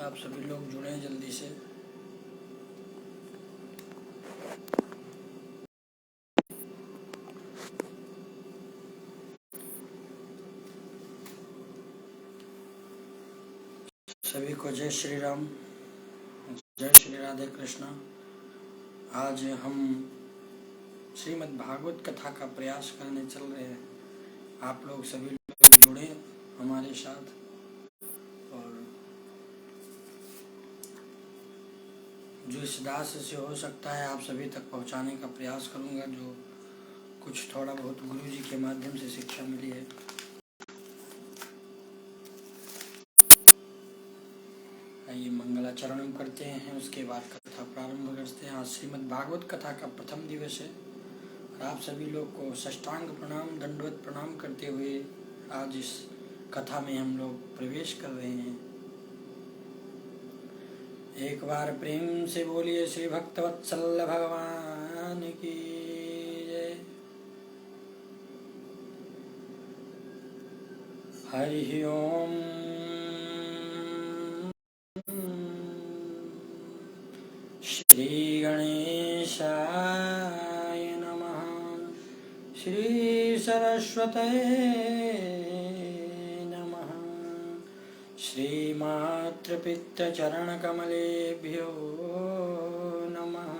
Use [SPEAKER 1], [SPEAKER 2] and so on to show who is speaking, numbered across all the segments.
[SPEAKER 1] आप सभी लोग जुड़ें जल्दी से। सभी को जय श्री राम, जय श्री राधे कृष्णा। आज हम श्रीमद् भागवत कथा का प्रयास करने चल रहे हैं। आप लोग सभी लोग जुड़े हमारे साथ और जो इस दास से हो सकता है आप सभी तक पहुंचाने का प्रयास करूंगा, जो कुछ थोड़ा बहुत गुरु जी के माध्यम से शिक्षा मिली है। आइए मंगलाचरण करते हैं, उसके बाद कथा प्रारंभ करते हैं। आज श्रीमद् भागवत कथा का प्रथम दिवस है। आप सभी लोग को साष्टांग प्रणाम, दंडवत प्रणाम करते हुए आज इस कथा में हम लोग प्रवेश कर रहे हैं। एक बार प्रेम से बोलिए श्री भक्तवत्सल भगवान की जय। हरि ओम। श्री गणेशाय नमः। श्री सरस्वतये नमः। श्री मातृपितृचरणकमलेभ्यो नमः।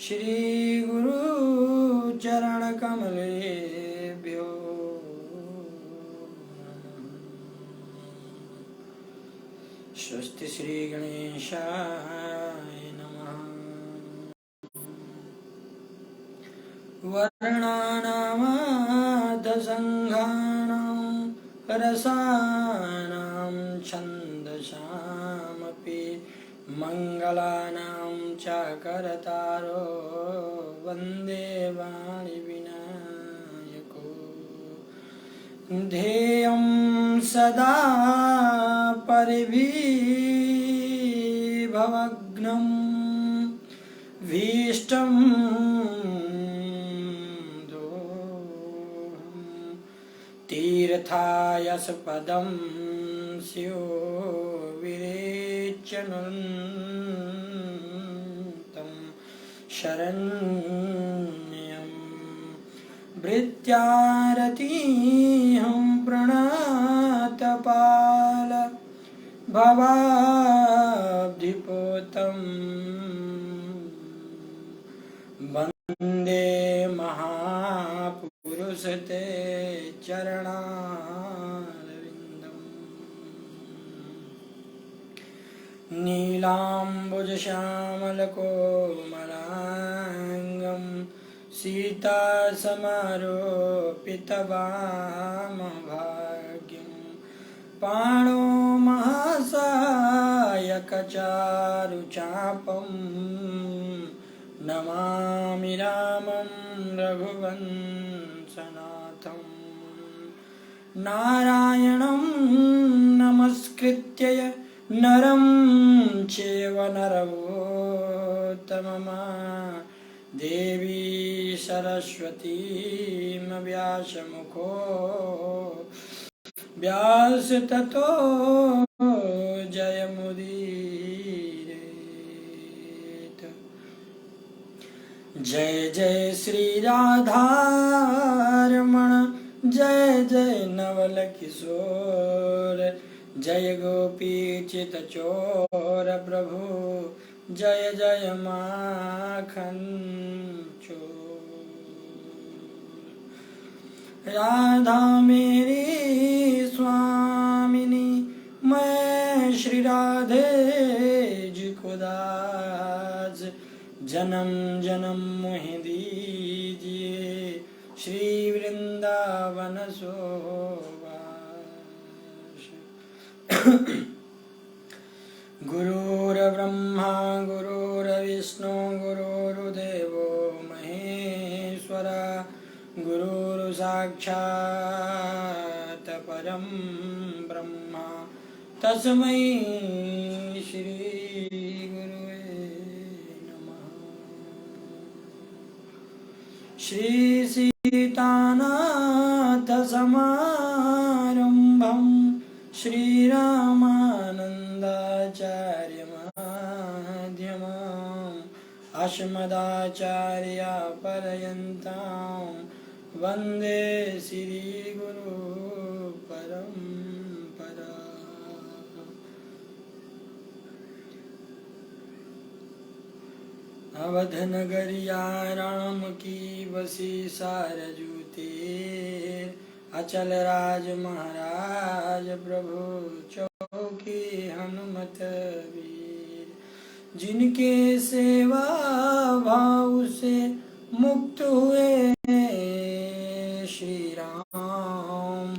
[SPEAKER 1] श्री गुरुचरणकमलेभ्यो नमः। स्वस्ति श्री गणेशाय नमः। वर्णानामादसंघानां रसानां छन्दसामपि मङ्गलानां च करतारो वन्दे वाणिविनायको। ध्येयं सदा परिभवग्नं भीष्टं तीर्थायस्पदं स्यो विरेचनुन्तं शरण्यं भृत्यारतिहं प्रणतपाल भवाब्धिपोतं वन्दे महापुरुष ते चरणारविन्दम्। नीलाम्बुजश्यामलकोमलाङ्गं सीतासमारोपितवामभाग्यं पाणो महासायकचारुचापं नमामि रामं रघुवंशनाथं। नारायणं नमस्कृत्य नरं चैव नरोत्तमं देवी सरस्वतीं व्यासमुखो व्यास ततो जयमुदीरयेत्। जय जय श्री राधारमण, जय जय नवल किशोर, जय गोपी चित चोर प्रभु, जय जय माखन चोर। राधा मेरी स्वामिनी, मैं श्री राधे जी को दास, जन्म जन्म मोहि दीजिए श्री वृंदावन सोवास। गुरुर्ब्रह्मा गुरुर्विष्णु गुरुर्देवो महेश्वर, गुरुर् साक्षात् परं ब्रह्म, तस्मै श्री गुरुवे नमः। श्री सीतानाथ समारंभं श्रीरामानन्दाचार्य मध्यमाम् अस्मदाचार्यपर्यन्तां वन्दे श्रीगुरु परम्परा। अवध नगरिया राम की बसी सारजूते, अचल राज महाराज प्रभु चौकी हनुमत वीर। जिनके सेवा भाव से मुक्त हुए श्री राम,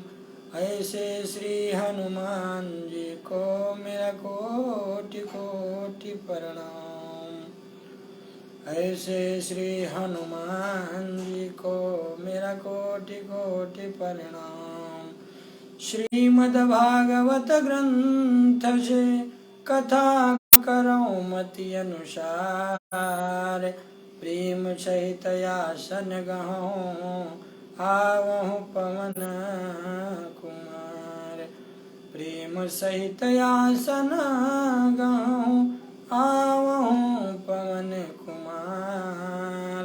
[SPEAKER 1] ऐसे श्री हनुमान जी को मेरा कोटि कोटि प्रणाम। ऐसे श्री हनुमान जी को मेरा कोटि कोटि प्रणाम। श्रीमद् भागवत ग्रंथ से कथा करो मति अनुसार, प्रेम सहित आसन गहूँ आवहु पवन कुमार। प्रेम सहित आसन गहूँ आवहु पवन कुमार,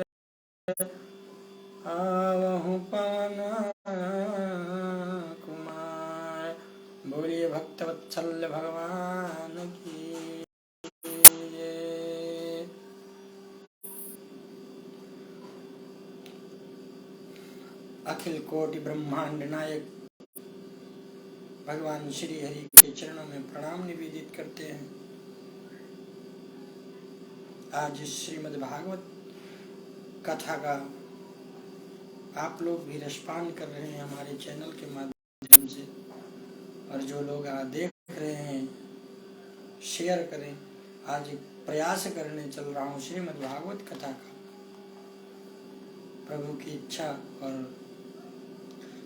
[SPEAKER 1] आवहु पवन कुमार। बोलिए भक्तवत्सल भगवान की। अखिल कोटि ब्रह्मांड नायक भगवान श्री हरि के चरणों में प्रणाम निवेदित करते हैं। आज श्रीमद् भागवत कथा का आप लोग भी रसपान कर रहे हैं हमारे चैनल के माध्यम से, और जो लोग देख रहे हैं शेयर करें। आज एक प्रयास करने चल रहा हूँ श्रीमद् भागवत कथा का। प्रभु की इच्छा और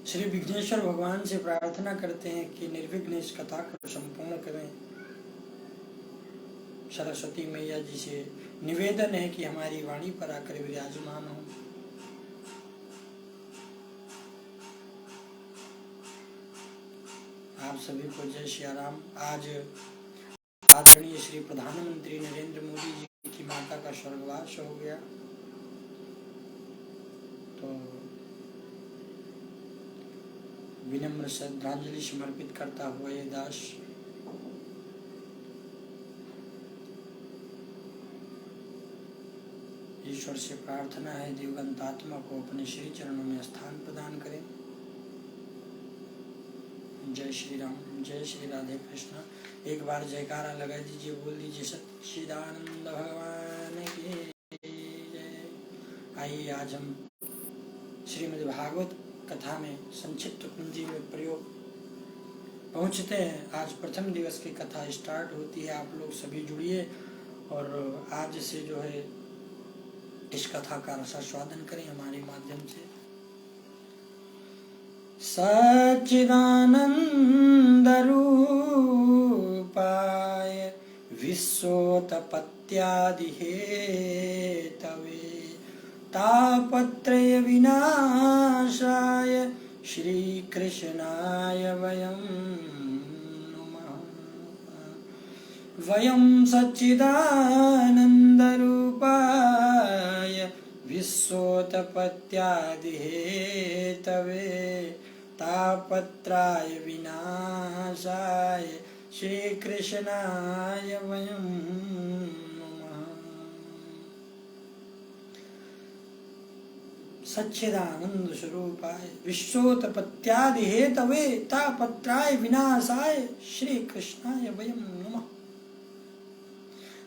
[SPEAKER 1] श्री विघ्नेश्वर भगवान से प्रार्थना करते हैं कि निर्विघ्न इस कथा को संपूर्ण करें। सरस्वती मैया जी से निवेदन है कि हमारी वाणी पर आकर विराजमान हो। आप सभी को जय श्री राम। आज आदरणीय श्री प्रधानमंत्री नरेंद्र मोदी जी की माता का स्वर्गवास हो गया, तो विनम्र श्रद्धांजलि समर्पित करता हुआ ये दास ईश्वर से प्रार्थना है दिवंगत आत्मा को अपने श्री चरणों में स्थान प्रदान करें। जय श्री राम, जय श्री राधे कृष्ण। एक बार जयकारा लगा दीजिए, बोल दीजिए सच्चिदानंद भगवान की जय। आइए आज हम श्रीमद् भागवत कथा में संक्षिप्त कुंजी में प्रयोग पहुंचते हैं। आज प्रथम दिवस की कथा स्टार्ट होती है। आप लोग सभी जुड़िए और आज से जो है इस कथा का रसास्वादन करें हमारे माध्यम से। सच्चिदानंद रूपाय विश्वोत्पत्त्यादि हेतवे तापत्रय विनाशाय श्री कृष्णाय वयं नमः। वयं सच्चिदानंद रूपाय विश्वोत्पत्त्यादि हेतवे तापत्राय विनाशाय श्री कृष्णाय वयं सच्चिदानंद स्वरूपाय विश्वोत्पत्त्यादि हेतवे तापत्राय विनाशाय श्री कृष्णाय वयं नमः।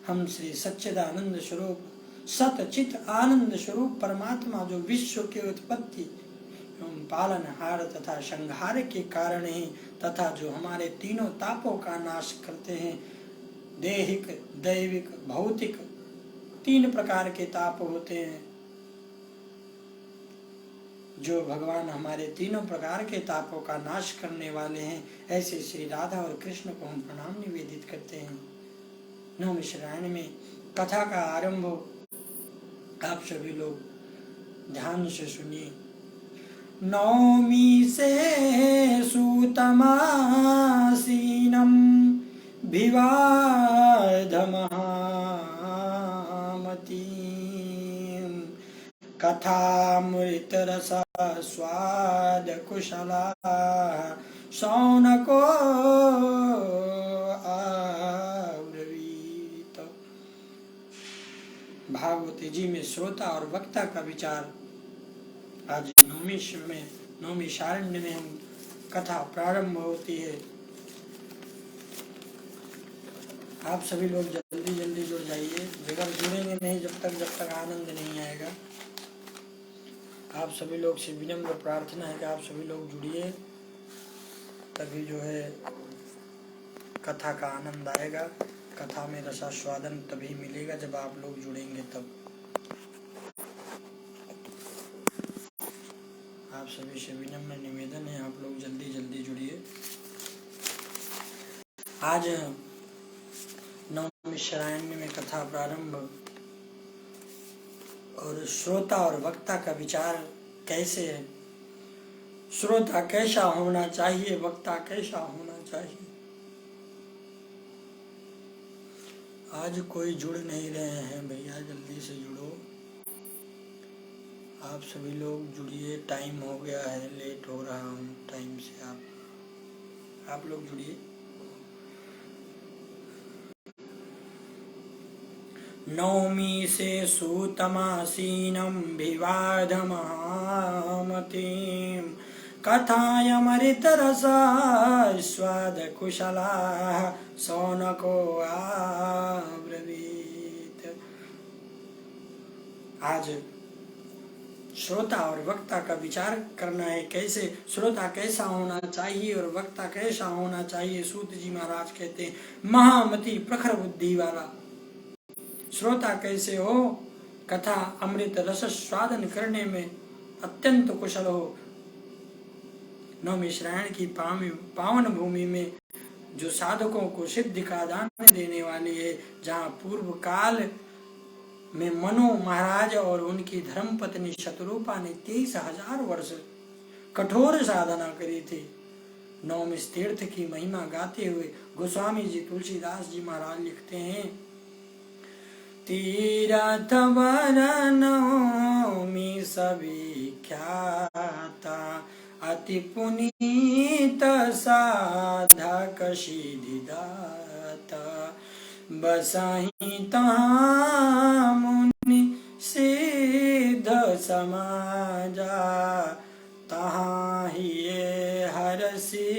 [SPEAKER 1] हम श्री सच्चिदानंद स्वरूप सतचित आनंद स्वरूप परमात्मा जो विश्व की उत्पत्ति एवं पालनहार तथा संहार के कारण ही तथा जो हमारे तीनों तापों का नाश करते हैं, देहिक दैविक भौतिक तीन प्रकार के ताप होते हैं। जो भगवान हमारे तीनों प्रकार के तापों का नाश करने वाले हैं, ऐसे श्री राधा और कृष्ण को हम प्रणाम निवेदित करते हैं। नवमी श्रावण में कथा का आरंभ हो, आप सभी लोग ध्यान से सुनिए। नौमी से सूतमासीनम भिवाधमहामतीं कथामृतरसा स्वाद कुशला शौनको आब्रवीत। भागवती जी में श्रोता और वक्ता का विचार। आज नवमी शारण्य में हम कथा प्रारंभ होती है। आप सभी लोग जल्दी जल्दी जुड़ जाइए, बगैर जुड़ेंगे नहीं जब तक आनंद नहीं आएगा। आप सभी लोग से विनम्र प्रार्थना है कि आप सभी लोग जुड़िए, तभी जो है कथा का आनंद आएगा। कथा में रसास्वादन तभी मिलेगा जब आप लोग जुड़ेंगे तब। आप सभी से विनम्र निवेदन है, आप लोग जल्दी जल्दी जुड़िए। आज नवमी शारण्य में कथा प्रारंभ और श्रोता और वक्ता का विचार कैसे है। श्रोता कैसा होना चाहिए, वक्ता कैसा होना चाहिए। आज कोई जुड़ नहीं रहे हैं भैया, जल्दी से जुड़ो। आप सभी लोग जुड़िए, टाइम हो गया है, लेट हो रहा हूँ टाइम से। आप लोग जुड़िए। नौमी से सूतमासीनं विवाधमहामतीं कथायमृतरसा स्वादकुशला शौनको आब्रवीत। आज श्रोता और वक्ता का विचार करना है, कैसे श्रोता कैसा होना चाहिए और वक्ता कैसा होना चाहिए। सूत जी महाराज कहते हैं, महामती प्रखर बुद्धि वाला श्रोता कैसे हो, कथा अमृत रस स्वादन करने में अत्यंत कुशल हो। नवमी श्रावण की पावन भूमि में जो साधकों को सिद्धि का दान देने वाली है, जहाँ पूर्व काल में मनु महाराज और उनकी धर्मपत्नी शतरूपा ने 23,000 वर्ष कठोर साधना करी थी। नवमी तीर्थ की महिमा गाते हुए गोस्वामी जी तुलसीदास जी महाराज लिखते हैं, तीरथ नवमी सविख्याता अति पुनीत साधक सिद्धिदाता बसहि तहाँ मुनि सिद्ध समाजा तहाँ ही हरसी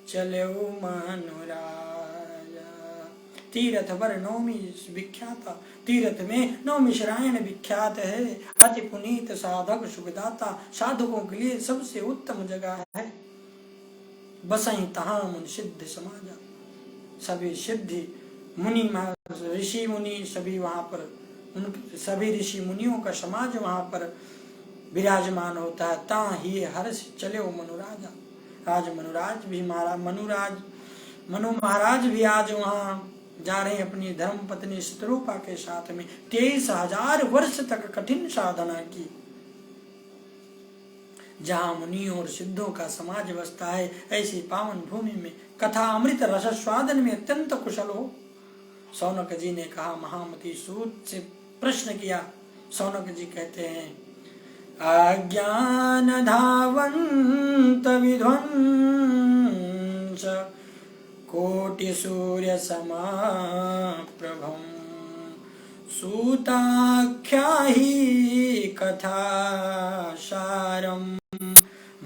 [SPEAKER 1] चलेऊ मनुराजा। तीर्थ पर नवमी विख्यात, तीर्थ में नवमी श्रावण विख्यात है। अति पुनीत साधक सुखदाता, साधकों के लिए सबसे उत्तम जगह है। बसई तहाँ मुनि सिद्ध समाजा, सभी सिद्धि मुनि ऋषि मुनि सभी वहाँ पर, उन सभी ऋषि मुनियों का समाज वहाँ पर विराजमान होता है। ता ही हर्ष चले वो मनुराजा। आज मनुराज भी मनु महाराज भी आज वहाँ जा रहे हैं अपनी धर्म पत्नी शतरूपा के साथ में। 23,000 वर्ष तक कठिन साधना की। जहाँ मुनियों और सिद्धों का समाज बसता है, ऐसी पावन भूमि में कथा अमृत रस स्वादन में अत्यंत कुशल हो। सौनक जी ने कहा, महामती सूत से प्रश्न किया। सौनक जी कहते हैं, अज्ञान धावंत विध्वंस कोटि सूर्य समाप्रभं सूताख्या ही कथा सारम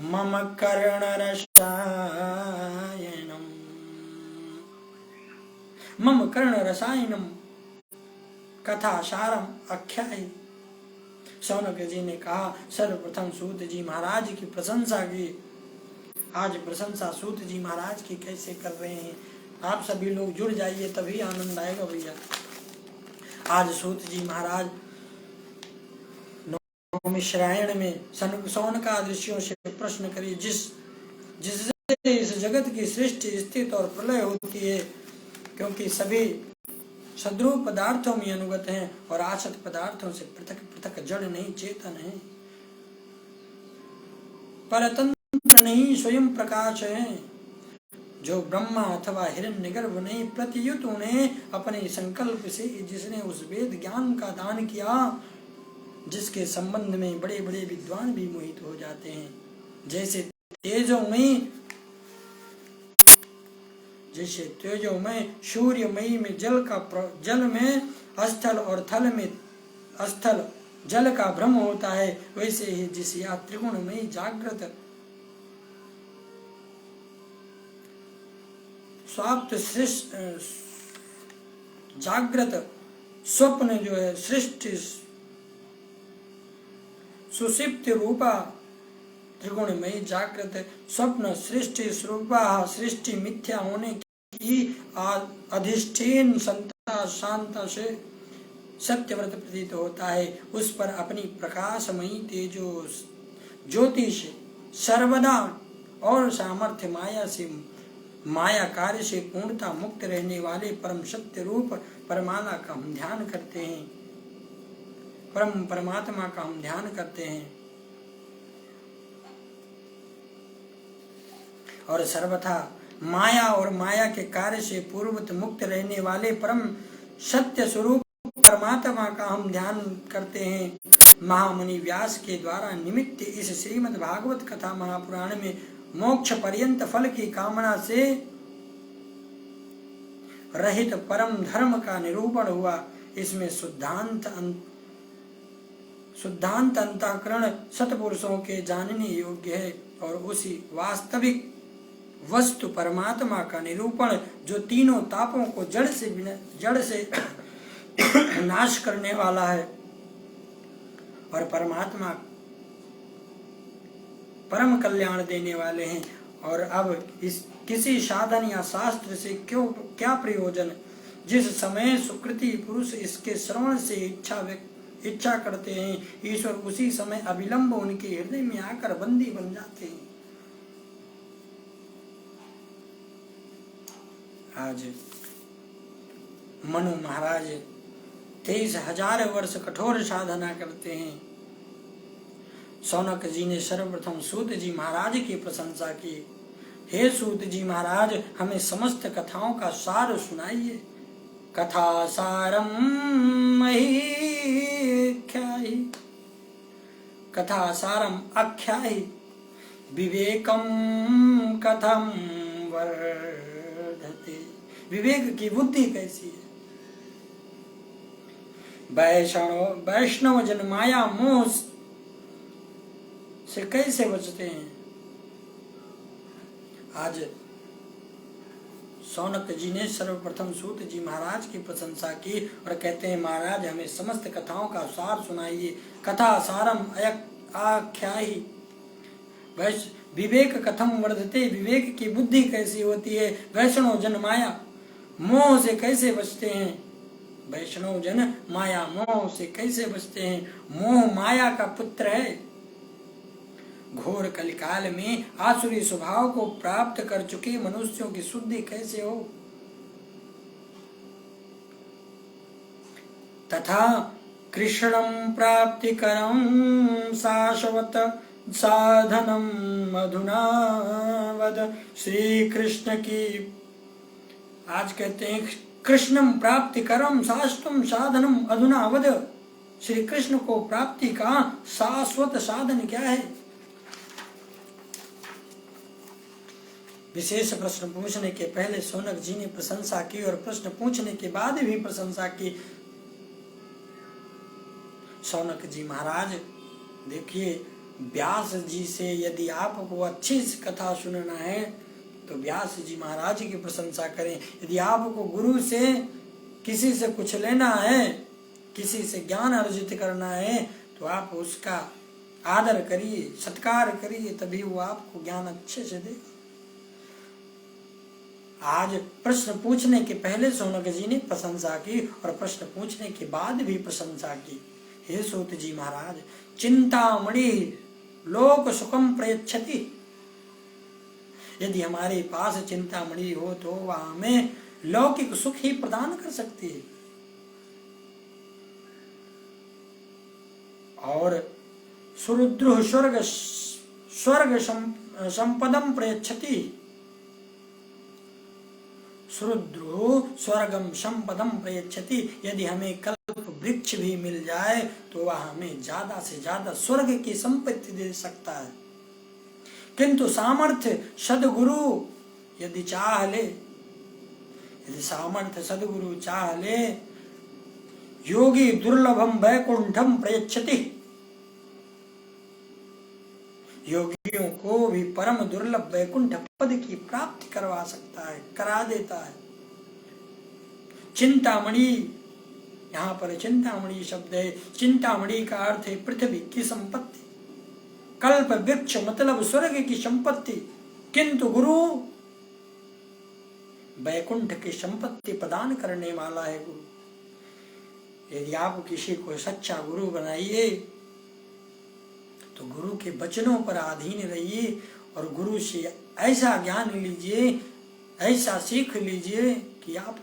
[SPEAKER 1] मम कर्ण रसायनम कथा सारम आख्यायी। सौनक जी ने कहा, सर्वप्रथम सूत जी महाराज की प्रशंसा की। आज प्रशंसा सूत जी महाराज की कैसे कर रहे हैं। आप सभी लोग जुड़ जाइए, तभी आनंद आएगा भैया। आज सूत जी महाराज नवमी श्रावण में सौनकादिशियों से प्रश्न करिए, जिससे इस जगत की सृष्टि स्थिति और प्रलय होती है, क्योंकि सभी सद्रूप पदार्थों में अनुगत हैं और आसत पदार्थों से पृथक पृथक जड़ नहीं, चेतन है, परतंत्र नहीं, स्वयं प्रकाश है। जो ब्रह्मा अथवा हिरण्यगर्भ ने प्रत्युत उन्हें अपने संकल्प से, जिसने उस वेद ज्ञान का दान किया जिसके संबंध में बड़े बड़े विद्वान भी मोहित हो जाते हैं। जैसे तेजोमय सूर्यमयी में जल में स्थल और थल में स्थल जल का भ्रम होता है, वैसे ही जिस या त्रिगुणमयी जागृत स्वाप्त जागृत स्वप्न जो है सृष्टि सुषिप्त रूपा त्रिगुणमयी जागृत स्वप्न सृष्टि स्वरूपा सृष्टि मिथ्या होने की अधिष्ठीन संता शांता से सत्यव्रत प्रतीत होता है, उस पर अपनी प्रकाशमयी तेजो ज्योति से सर्वदा और सामर्थ्य माया कार्य से पूर्णता मुक्त रहने वाले परम सत्य रूप परमात्मा का हम ध्यान करते हैं, परमात्मा का हम ध्यान करते हैं और सर्वथा माया और माया के कार्य से पूर्वत मुक्त रहने वाले परम सत्य स्वरूप परमात्मा का हम ध्यान करते हैं। महामुनि व्यास के द्वारा निमित्त इस श्रीमद् भागवत कथा महापुराण में मोक्ष पर्यंत फल की कामना से रहित परम धर्म का निरूपण हुआ। इसमें शुद्धांत अंतःकरण सत्पुरुषों के जानने योग्य है और उसी वास्तविक वस्तु परमात्मा का निरूपण जो तीनों तापों को जड़ से नाश करने वाला है और परमात्मा परम कल्याण देने वाले हैं। और अब इस किसी साधन या शास्त्र से क्या प्रयोजन, जिस समय सुकृति पुरुष इसके श्रवण से इच्छा करते हैं, ईश्वर उसी समय अविलंब उनके हृदय में आकर बंदी बन जाते हैं। आज मनु महाराज 23,000 वर्ष कठोर साधना करते हैं। सौनक जी ने सर्वप्रथम सूत जी महाराज की प्रशंसा की। हे सूत जी महाराज, हमें समस्त कथाओं का सार सुनाइए। कथा सारम महीख्याहि, कथा सारम आख्याहि, विवेकम कथम वर्धते। विवेक की बुद्धि कैसी है? वैष्णव जन माया मोह से कैसे बचते हैं? आज सौनक जी ने सर्वप्रथम सूत जी महाराज की प्रशंसा की और कहते हैं, महाराज हमें समस्त कथाओं का सार सुनाइए। कथा सारम आख्याहि, विवेक कथम वर्धते, विवेक की बुद्धि कैसी होती है? वैष्णव जन माया मोह से कैसे बचते हैं? वैष्णव जन माया मोह से कैसे बचते हैं? मोह माया का पुत्र है। घोर कलिकाल में आसुरी स्वभाव को प्राप्त कर चुके मनुष्यों की शुद्धि कैसे हो? तथा कृष्णं प्राप्तिकरं शाश्वत साधनम अधुना वद। श्री कृष्ण की आज कहते हैं कृष्णम प्राप्तिकरम शाश्वतम साधनम अधुना वद। श्री कृष्ण को प्राप्ति का शाश्वत साधन क्या है? विशेष प्रश्न पूछने के पहले सौनक जी ने प्रशंसा की और प्रश्न पूछने के बाद भी प्रशंसा की। सौनक जी महाराज देखिए, व्यास जी से यदि आपको अच्छी कथा सुनना है तो व्यास जी महाराज की प्रशंसा करें। यदि आपको गुरु से किसी से कुछ लेना है, किसी से ज्ञान अर्जित करना है, तो आप उसका आदर करिए, सत्कार करिए, तभी वो आपको ज्ञान अच्छे से देगा। आज प्रश्न पूछने के पहले सौनक जी ने प्रशंसा की और प्रश्न पूछने के बाद भी प्रशंसा की। हे सूत जी महाराज, चिंतामणि लोक सुखम प्रयच्छति। यदि हमारे पास चिंतामणि हो तो वह हमें लौकिक सुख ही प्रदान कर सकती है। और सुरुद्र स्वर्ग संपदम प्रयच्छति। श्रुद्रु स्वर्गम संपदम प्रयच्छति। यदि हमें कल्प वृक्ष भी मिल जाए तो वह हमें ज्यादा से ज्यादा स्वर्ग की संपत्ति दे सकता है, किंतु सामर्थ्य सदगुरु यदि चाह ले, यदि सामर्थ्य सदगुरु चाह ले, योगी दुर्लभम वैकुंठम प्रयच्छति। योगियों को भी परम दुर्लभ वैकुंठ पद की प्राप्ति करवा सकता है, करा देता है। चिंतामणि, यहाँ पर चिंतामणि शब्द है। चिंतामणि का अर्थ है पृथ्वी की संपत्ति, कल्प वृक्ष मतलब स्वर्ग की संपत्ति, किंतु गुरु वैकुंठ की संपत्ति प्रदान करने वाला है गुरु। यदि आप किसी को सच्चा गुरु बनाइए तो गुरु के वचनों पर अधीन रहिए और गुरु से ऐसा ज्ञान लीजिए, ऐसा सीख लीजिए कि आप,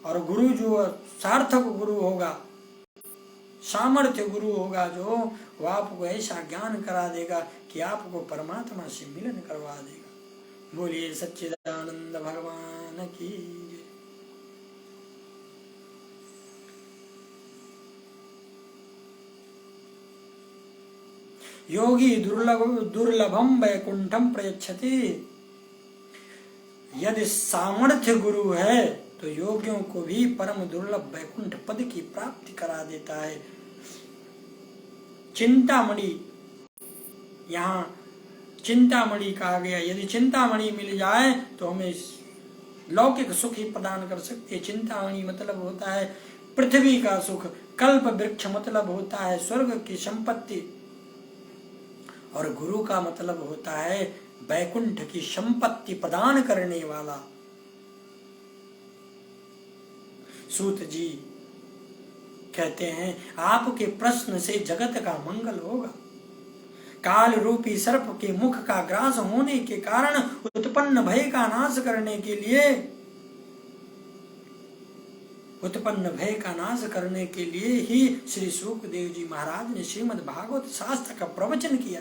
[SPEAKER 1] और गुरु जो सार्थक गुरु होगा, सामर्थ्य गुरु होगा, जो वो आपको ऐसा ज्ञान करा देगा कि आपको परमात्मा से मिलन करवा देगा। बोलिए सच्चिदानंद भगवान की जय। योगी दुर्लभम वैकुंठम प्रयच्छति। यदि सामर्थ्य गुरु है तो योगियों को भी परम दुर्लभ वैकुंठ पद की प्राप्ति करा देता है। चिंतामणि, यहाँ चिंतामणि कहा गया। यदि चिंतामणि मिल जाए तो हमें लौकिक सुख ही प्रदान कर सकती है। चिंतामणि मतलब होता है पृथ्वी का सुख, कल्प वृक्ष मतलब होता है स्वर्ग की संपत्ति, और गुरु का मतलब होता है वैकुंठ की संपत्ति प्रदान करने वाला। सूत जी कहते हैं आपके प्रश्न से जगत का मंगल होगा। काल रूपी सर्प के मुख का ग्रास होने के कारण उत्पन्न भय का नाश करने के लिए, उत्पन्न भय का नाश करने के लिए ही श्री शुकदेव जी महाराज ने श्रीमद् भागवत शास्त्र का प्रवचन किया।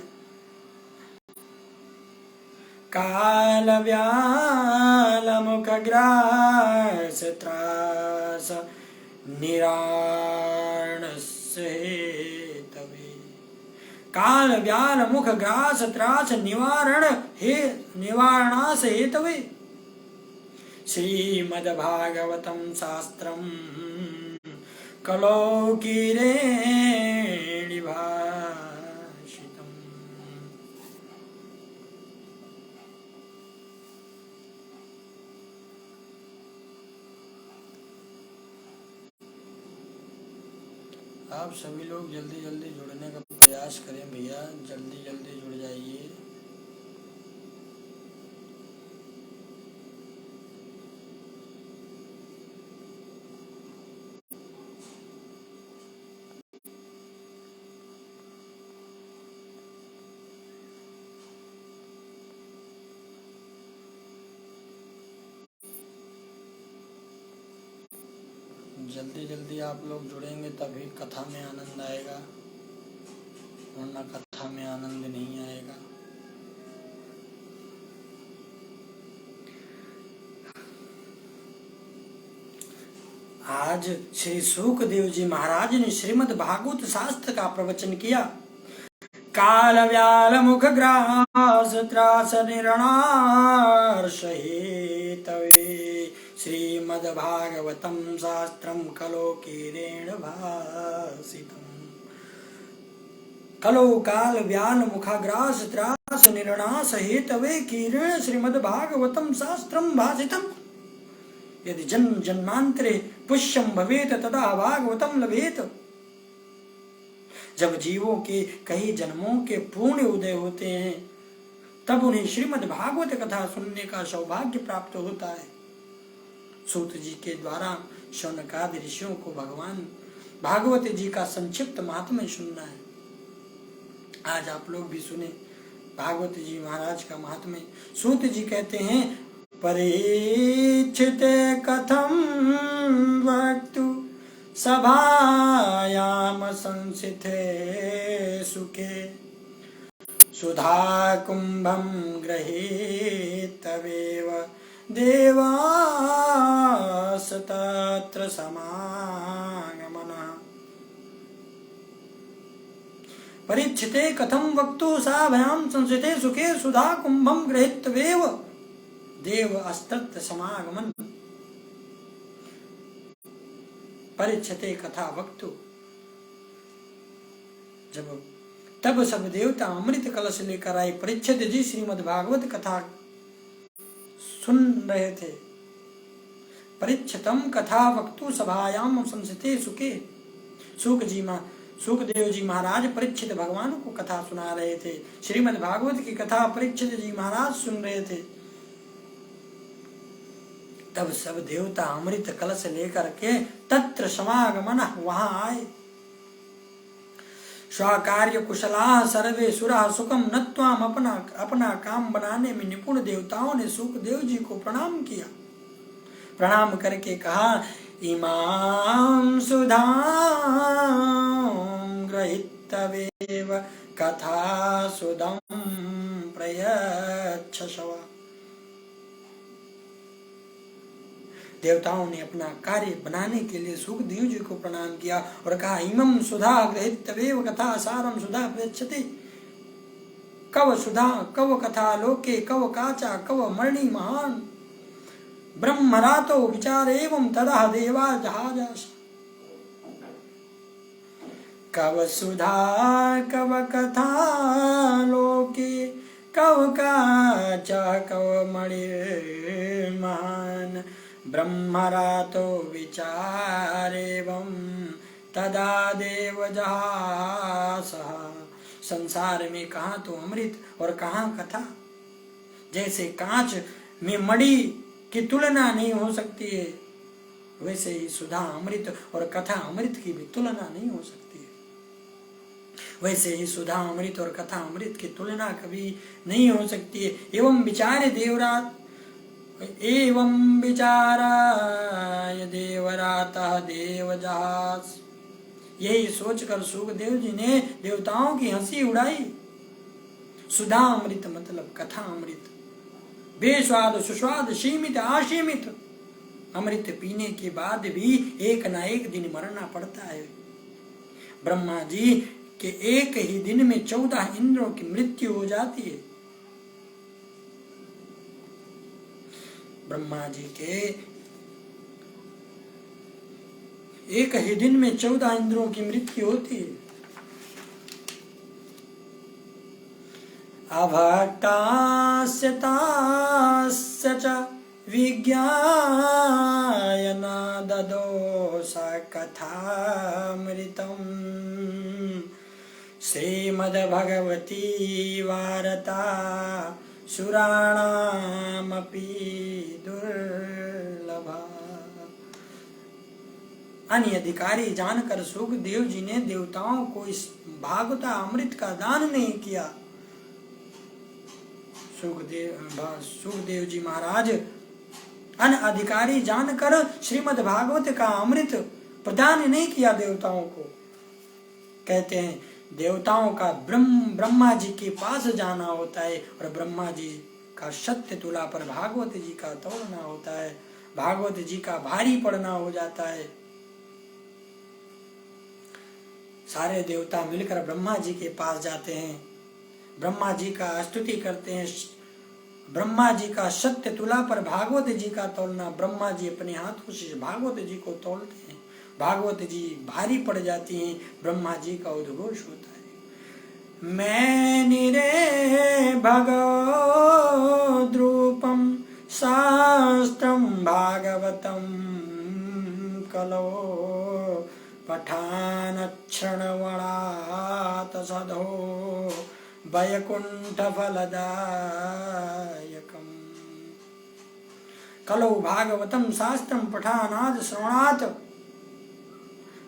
[SPEAKER 1] काल व्याल मुख ग्रास त्रास निराणस्य हेतवे। काल व्याल मुख ग्रास त्रास निवारणास हेतवे। श्रीमद्भागवतं शास्त्रं कलौकीरेण भाषितम्। आप सभी लोग जल्दी जल्दी जुड़ने का प्रयास करें भैया, जल्दी जल्दी जुड़ जाइए। जल्दी जल्दी आप लोग जुड़ेंगे तभी कथा में आनंद आएगा, वरना कथा में आनंद नहीं आएगा। आज श्री शुकदेव जी महाराज ने श्रीमद् भागवत शास्त्र का प्रवचन किया। काल व्याल मुख ग्रास त्रास निरणार्ष हेतवे। श्रीमद्भागवतं शास्त्रं कलौकीरेण भासितम्। कलो काल व्याल मुखाग्रास त्रास निरणास हेतवे कीरेण श्रीमद्भागवतं शास्त्रं भासितम्। यदि जन्म जन्मांतरे पुष्यम भवेत तदा भागवतं लभेत। जब जीवों के कई जन्मों के पूर्ण उदय होते हैं तब उन्हें श्रीमद् भागवत कथा सुनने का सौभाग्य प्राप्त होता है। सूत जी के द्वारा शौनकादि ऋषियों को भगवान भागवत जी का संक्षिप्त महात्म्य सुनना है। आज आप लोग भी सुने भागवत जी महाराज का महात्म्य। सूत जी कहते हैं परीक्षिते कथम वक्तु सभायाम संसिते सुखे सुधा कुंभम गृहीतवेव देवास्तत्र समागमनः परीक्षिते कथं वक्तु साभयां संस्थिते सुखे सुधा कुंभं गृहीत्वेव देवास्तत्र समागमन। परीक्षिते कथा वक्तु, जब तब सब देवता अमृत कलश लेकर आए। परीक्षित जी श्रीमद् भागवत कथा सुन रहे थे। परीक्षितम कथा वक्तु सभायाम संस्थिते सुखे। सुखदेव जी महाराज परीक्षित भगवान को कथा सुना रहे थे। श्रीमद् भागवत की कथा परीक्षित जी महाराज सुन रहे थे। तब सब देवता अमृत कलश लेकर के तत्र समागमन वहां आए। स्वाकार्य कुशला सर्वे सुरा सुखम नत्वाम अपना काम बनाने में निपुण देवताओं ने सुखदेव जी को प्रणाम किया। प्रणाम करके कहा, इमां सुधां गृहीत्वेव कथा सुदं प्रयच्छस्व। देवताओं ने अपना कार्य बनाने के लिए सुखदेव जी को प्रणाम किया और कहा, इमं सुधा गृहीत्वेव कथा सारं सुधा प्रयच्छति। कव सुधा कव कथा लोके कव काचा कव मणि महान ब्रह्मरातो विचार एवं तदा देवा जहाजास। कव सुधा कव कथा लोके कव काचा कव मणि महान ब्रह्मरातो विचारेवं तदा देव जहासः। संसार में कहाँ तो अमृत और कहाँ कथा। जैसे कांच में मणि की तुलना नहीं हो सकती है, वैसे ही सुधा अमृत और कथा अमृत की भी तुलना नहीं हो सकती है। वैसे ही सुधा अमृत और कथा अमृत की तुलना कभी नहीं हो सकती है। एवं विचारे देवरात एवं विचाराय देवरातः देवजहास। यही सोचकर सुखदेव जी ने देवताओं की हंसी उड़ाई। सुधा अमृत मतलब कथा अमृत, बेस्वाद सुस्वाद सीमित असीमित अमृत पीने के बाद भी एक ना एक दिन मरना पड़ता है। ब्रह्मा जी के एक ही दिन में 14 इंद्रों की मृत्यु हो जाती है। ब्रह्मा जी के एक ही दिन में 14 इंद्रों की मृत्यु होती है। अभक्तास्य तास्य च विज्ञायना ददोस कथामृतम् श्रीमद्भगवती वार्ता सुराणामपि दुर्लभा। अन्य अधिकारी जानकर सुखदेव जी ने देवताओं को इस भागवता अमृत का दान नहीं किया। सुखदेव जी महाराज अन्य अधिकारी जानकर श्रीमद् भागवत का अमृत प्रदान नहीं किया देवताओं को। कहते हैं देवताओं का ब्रह्मा जी के पास जाना होता है और ब्रह्मा जी का सत्य तुला पर भागवत जी का तोड़ना होता है। भागवत जी का भारी पड़ना हो जाता है। सारे देवता मिलकर ब्रह्मा जी के पास जाते हैं, ब्रह्मा जी का स्तुति करते हैं। ब्रह्मा जी का सत्य तुला पर भागवत जी का तोलना, ब्रह्मा जी अपने हाथों से भागवत जी को तोलते हैं। भागवत जी भारी पड़ जाती हैं। ब्रह्मा जी का उद्घोष होता है, मैं निरे भगवद्रूपम शास्त्रम भागवतम कलो पठानक्षणवणात सदो वैकुंठ फलदायकम्। कलो भागवतम शास्त्रम पठानाद श्रवणात्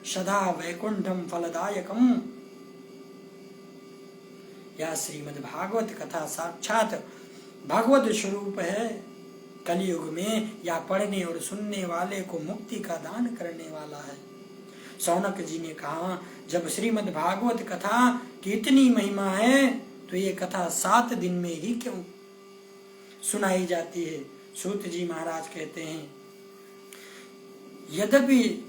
[SPEAKER 1] सदा वैकुंठम फलदायकम्। यह श्रीमद् भागवत कथा साक्षात भगवत स्वरूप है। कलयुग में या पढ़ने और सुनने वाले को मुक्ति का दान करने वाला है। सौनक जी ने कहा, जब श्रीमद् भागवत कथा की इतनी महिमा है तो ये कथा 7 दिन में ही क्यों सुनाई जाती है। सूत जी महाराज कहते हैं, यद्यपि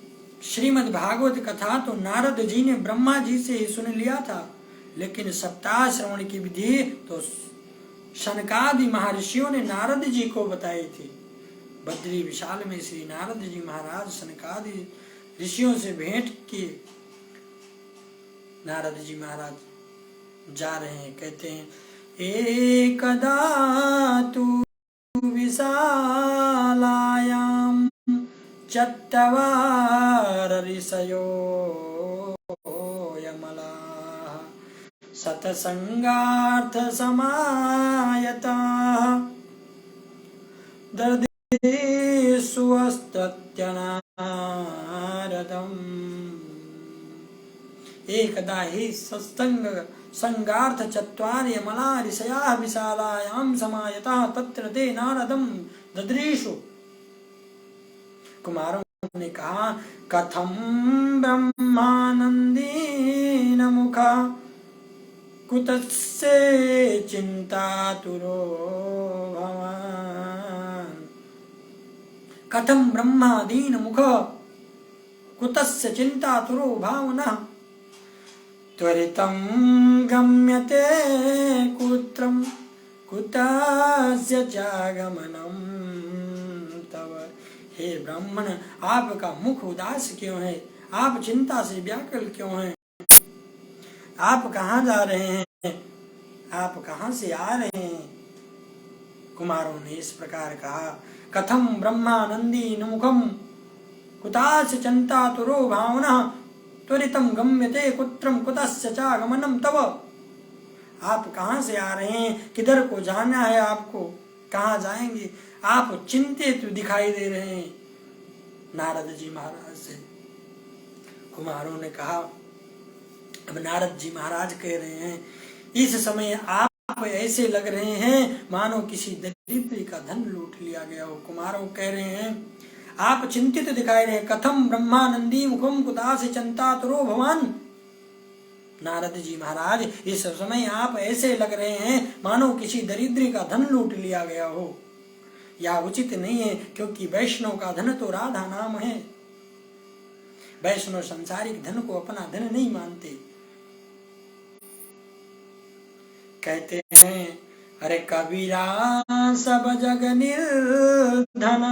[SPEAKER 1] श्रीमद् भागवत कथा तो नारद जी ने ब्रह्मा जी से ही सुन लिया था, लेकिन सप्ताह श्रवण की विधि तो शनकादि महर्षियों ने नारद जी को बताई थी। बद्री विशाल में श्री नारद जी महाराज शनकादि ऋषियों से भेंट किए। नारद जी महाराज जा रहे हैं, कहते हैं, एकदा तु विशालायां चत्वार ऋषयो यमलाः सतसंगार्थ समायताः दर्देष्वस्तत्यनारदम्। एकदा हि सत्संग संगार्थ चत्वार यमला ऋषया विशालायां समायताः तत्र ते नारदं ददृशु। कुमारों ने कहा, कथम ब्रह्मानंदीन मुखा कुतस्य चिंतातुरो भवान्। कथम ब्रह्मादीन मुख कुतस्य चिंतातुरो भावनः त्वरितं गम्यते कुत्रं कुतस्य चागमनम् तव। हे ब्राह्मण, आपका मुख उदास क्यों है? आप चिंता से व्याकुल क्यों हैं? आप कहाँ जा रहे हैं? आप कहाँ से आ रहे हैं? कुमारों ने इस प्रकार कहा, कथम ब्रह्मानंदी मुखम कुतास्य चिंतातुरो भावना त्वरितं गम्यते कुत्रम कुतस्य चागमनम तव। आप कहाँ से आ रहे हैं? किधर को जाना है आपको? कहाँ जाएंगे? आप चिंतित दिखाई दे रहे हैं। नारद जी महाराज से कुमारों ने कहा, अब नारद जी महाराज कह रहे हैं, इस समय आप ऐसे लग रहे हैं मानो किसी दरिद्र का धन लूट लिया गया हो। कुमारों कह रहे हैं, आप चिंतित दिखाई रहे। कथम ब्रह्मानंदी मुखम कुतास्य चिंतातुरो भवान। नारद जी महाराज, इस समय आप ऐसे लग रहे हैं मानो किसी दरिद्र का धन लूट लिया गया हो। यह उचित नहीं है, क्योंकि वैष्णव का धन तो राधा नाम है। वैष्णव संसारिक धन को अपना धन नहीं मानते। कहते हैं, अरे कबीरा सब जग निर्धन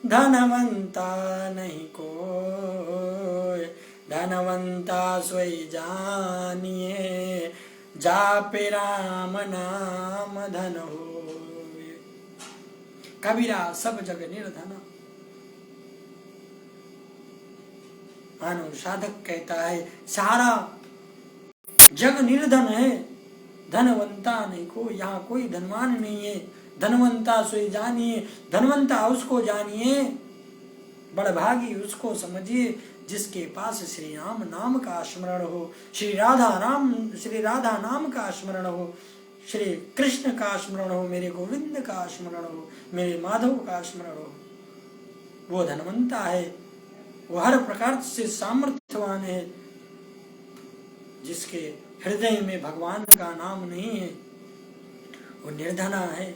[SPEAKER 1] धनवंता नहीं कोई, धनवंता सोई जानिए जापे राम नाम धन हो। कबीरा सब जग निर्धन। मानो साधक कहता है, सारा जग निर्धन है, धनवंता नहीं को, यहाँ कोई धनवान नहीं है। धनवंता सोई जानिए, धनवंता उसको जानिए, बड़भागी उसको समझिए जिसके पास श्री राम नाम का स्मरण हो, श्री राधा नाम का स्मरण हो, श्री कृष्ण का स्मरण हो, मेरे गोविंद का स्मरण हो, मेरे माधव का स्मरण हो। वो धनवंता है, वो हर प्रकार से सामर्थ्यवान है। जिसके हृदय में भगवान का नाम नहीं है वो निर्धना है।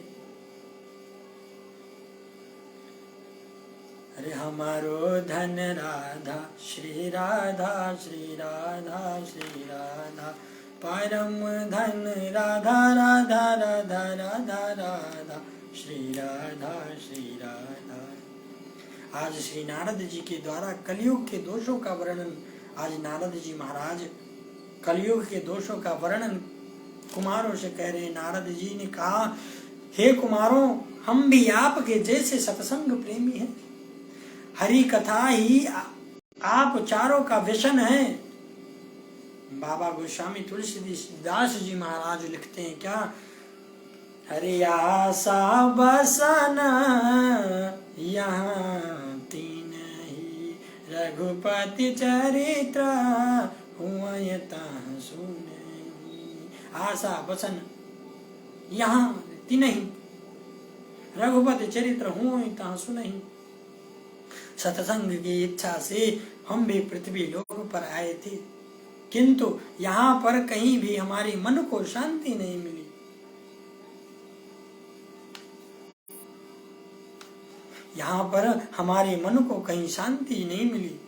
[SPEAKER 1] अरे हमारो धन राधा श्री राधा श्री राधा श्री राधा, परम धन राधा राधा राधा राधा राधा श्री राधा श्री राधा। आज श्री नारद जी के द्वारा कलयुग के दोषों का वर्णन, आज नारद जी महाराज कलयुग के दोषों का वर्णन कुमारों से कह रहे। नारद जी ने कहा, हे कुमारों, हम भी आपके जैसे सत्संग प्रेमी हैं। हरि कथा ही आप चारों का व्यसन है। बाबा गोस्वामी तुलसीदास जी महाराज लिखते हैं क्या, हरि आशा बसन यहाँ तीन ही, रघुपति चरित्र हुआ सुने। आशा बसन यहाँ तीन ही, रघुपति चरित्र हुआ सुनहि। सत्संग की इच्छा से हम भी पृथ्वी लोक पर आए थे, किंतु यहाँ पर कहीं भी हमारी मन को शांति नहीं मिली। यहाँ पर हमारे मन को कहीं शांति नहीं मिली।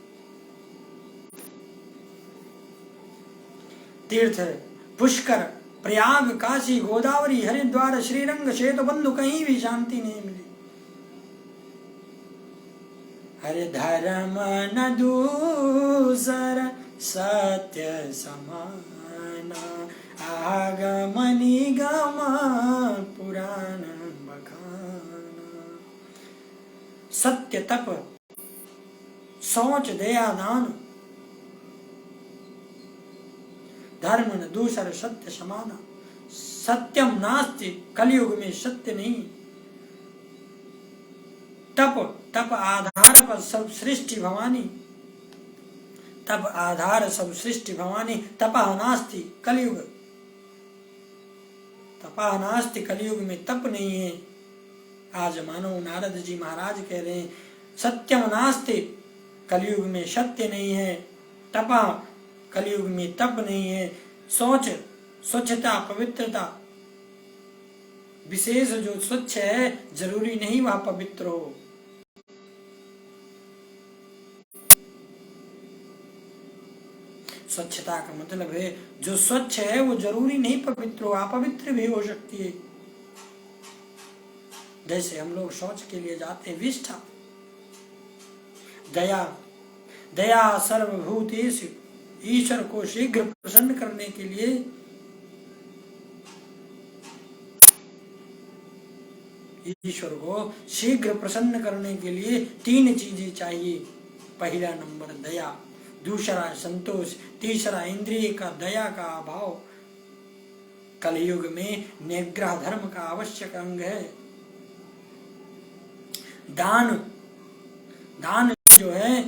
[SPEAKER 1] तीर्थ पुष्कर, प्रयाग, काशी, गोदावरी, हरिद्वार, श्रीरंग, श्वेतबंधु कहीं भी शांति नहीं मिली। हरे धर्म न दूसर सत्य समाना, आगम निगम पुराण बखाना। सत्य तप, शौच, दया, दान, धर्म न दूसर सत्य समाना। सत्यम नास्ति, कलयुग में सत्य नहीं। तप, तप आधार पर सब सृष्टि भवानी, तप आधार सब सृष्टि भवानी। तपः नास्ति कलयुग, तपः नास्ति, कलयुग में तप नहीं है। आज मानो नारद जी महाराज कह रहे हैं सत्यम नास्ति, कलयुग में सत्य नहीं है। तपः, कलयुग में तप नहीं है। सोच, स्वच्छता, पवित्रता, विशेष जो स्वच्छ है जरूरी नहीं वह पवित्र हो। स्वच्छता का मतलब है जो स्वच्छ है वो जरूरी नहीं पवित्र हो, अपवित्र भी हो सकती है। जैसे हम लोग शौच के लिए जाते हैं, विष्ठा, दया, दया सर्वभूतेषु, ईश्वर को शीघ्र प्रसन्न करने के लिए ईश्वर को शीघ्र प्रसन्न करने के लिए 3 चीजें चाहिए। पहला नंबर दया, दूसरा संतोष, तीसरा इंद्रिय का दया का अभाव। कलयुग में निग्रह धर्म का आवश्यक अंग है। दान, दान जो है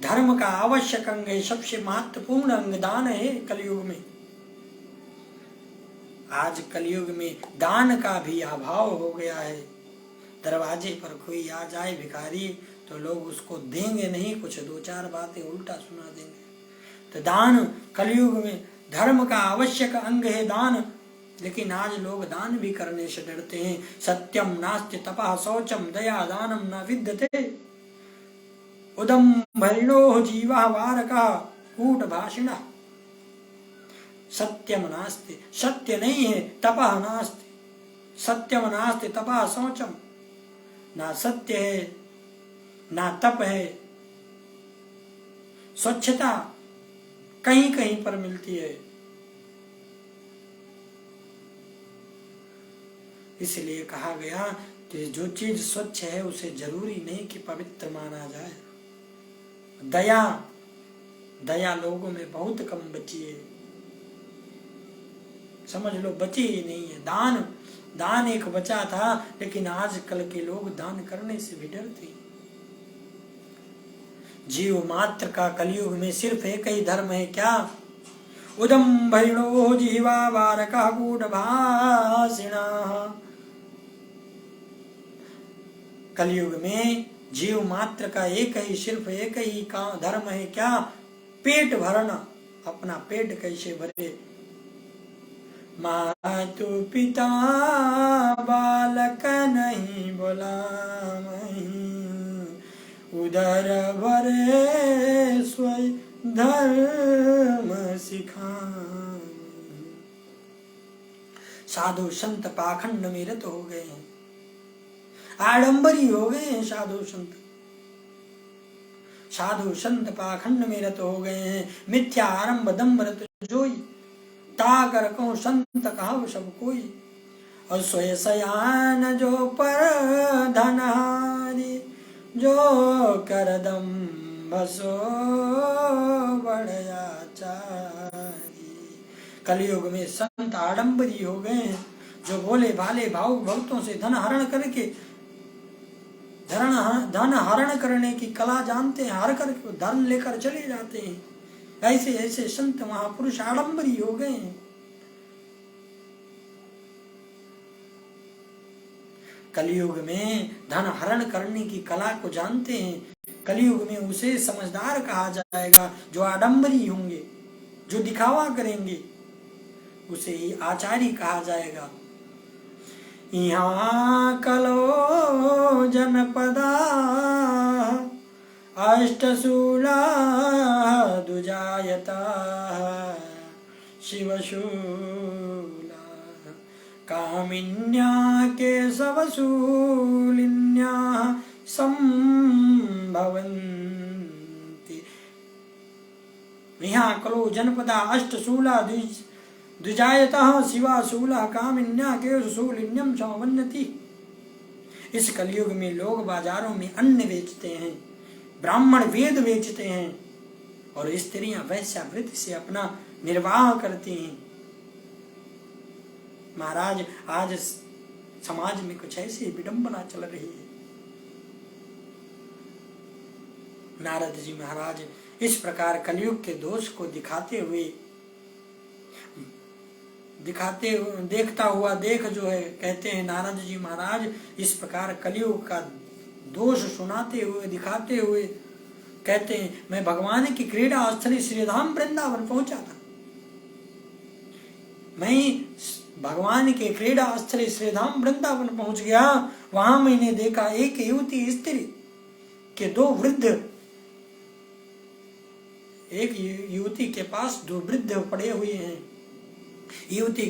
[SPEAKER 1] धर्म का आवश्यक अंग है, सबसे महत्वपूर्ण अंग दान है कलयुग में। आज कलयुग में दान का भी अभाव हो गया है। दरवाजे पर कोई आ जाए भिखारी तो लोग उसको देंगे नहीं, कुछ 2-4 बातें उल्टा सुना देंगे। तो दान कलयुग में धर्म का आवश्यक अंग है दान, लेकिन आज लोग दान भी करने से डरते हैं। सत्यम नास्ति तपः शौचम दया दानम न विद्यते, उदम्भरिणो जीवा वारका कूट भाषिणः। सत्यम नास्ति, सत्य नहीं है, तपः नास्ति, सत्यम नास्ति तपः शौचम, ना सत्य है ना तप है। स्वच्छता कहीं कहीं पर मिलती है, इसलिए कहा गया कि जो चीज स्वच्छ है उसे जरूरी नहीं कि पवित्र माना जाए। दया, दया लोगों में बहुत कम बची है, समझ लो बची ही नहीं है। दान, दान एक बचा था, लेकिन आजकल के लोग दान करने से भी डरते हैं। जीव मात्र का कलयुग में सिर्फ एक ही धर्म है, क्या? उदम्भरिणो जीवा वारका गूढ़भाषिणः। कलयुग में जीव मात्र का एक ही, सिर्फ एक ही का धर्म है, क्या? पेट भरना। अपना पेट कैसे भरे? मातु पिता बालक नहीं बोलामहि, उदर भरे स्वयं धर्म सिखामहि। साधु संत पाखंड में रत हो गए हैं, आडंबरी हो गए हैं। साधु संत, साधु संत पाखंड में रत हो गए हैं। मिथ्या आरंभ दम्भ रत जोई, ताकर को संत कहाव सब कोई। और सोए सयान जो पर धनहारी, जो कर दम्भ सो बढ़या चारी। कलयुग में संत आडंबरी हो गए हैं, जो भोले भाले भावुक भक्तों से धन हरण करके, धन हरण करने की कला जानते हैं, हर करके धन लेकर चले जाते हैं। ऐसे ऐसे संत महापुरुष आडंबरी हो गए हैं। कलयुग में धन हरण करने की कला को जानते हैं। कलयुग में उसे समझदार कहा जाएगा जो आडंबरी होंगे, जो दिखावा करेंगे, उसे ही आचार्य कहा जाएगा। यहाँ कलो जनपदा अष्टशूला दुजायता शिवशूला कामिन्या केशवशूलिन्या संभवन्ति। यहाँ कलो जनपदा अष्टशूला द्विजायतः शिवा शूला कामिन्या केशवशूलिन्यम संभवन्ति। इस कलयुग में लोग बाजारों में अन्न बेचते हैं, ब्राह्मण वेद बेचते हैं और स्त्रियां वैश्यावृत्ति से अपना निर्वाह करती हैं। महाराज, आज समाज में कुछ ऐसी विडंबना चल रही है। नारद जी महाराज इस प्रकार कलयुग के दोष को देखता हुआ देख जो है, कहते हैं नारद जी महाराज इस प्रकार कलयुग का दोष सुनाते हुए दिखाते हुए कहते हैं, मैं भगवान की क्रीड़ा स्थली श्रीधाम वृंदावन पहुंचा था। मैं भगवान के क्रीड़ा स्थली श्रीधाम वृंदावन पहुंच गया। वहां मैंने देखा एक युवती स्त्री के दो वृद्ध, एक युवती के पास दो वृद्ध पड़े हुए हैं। युवती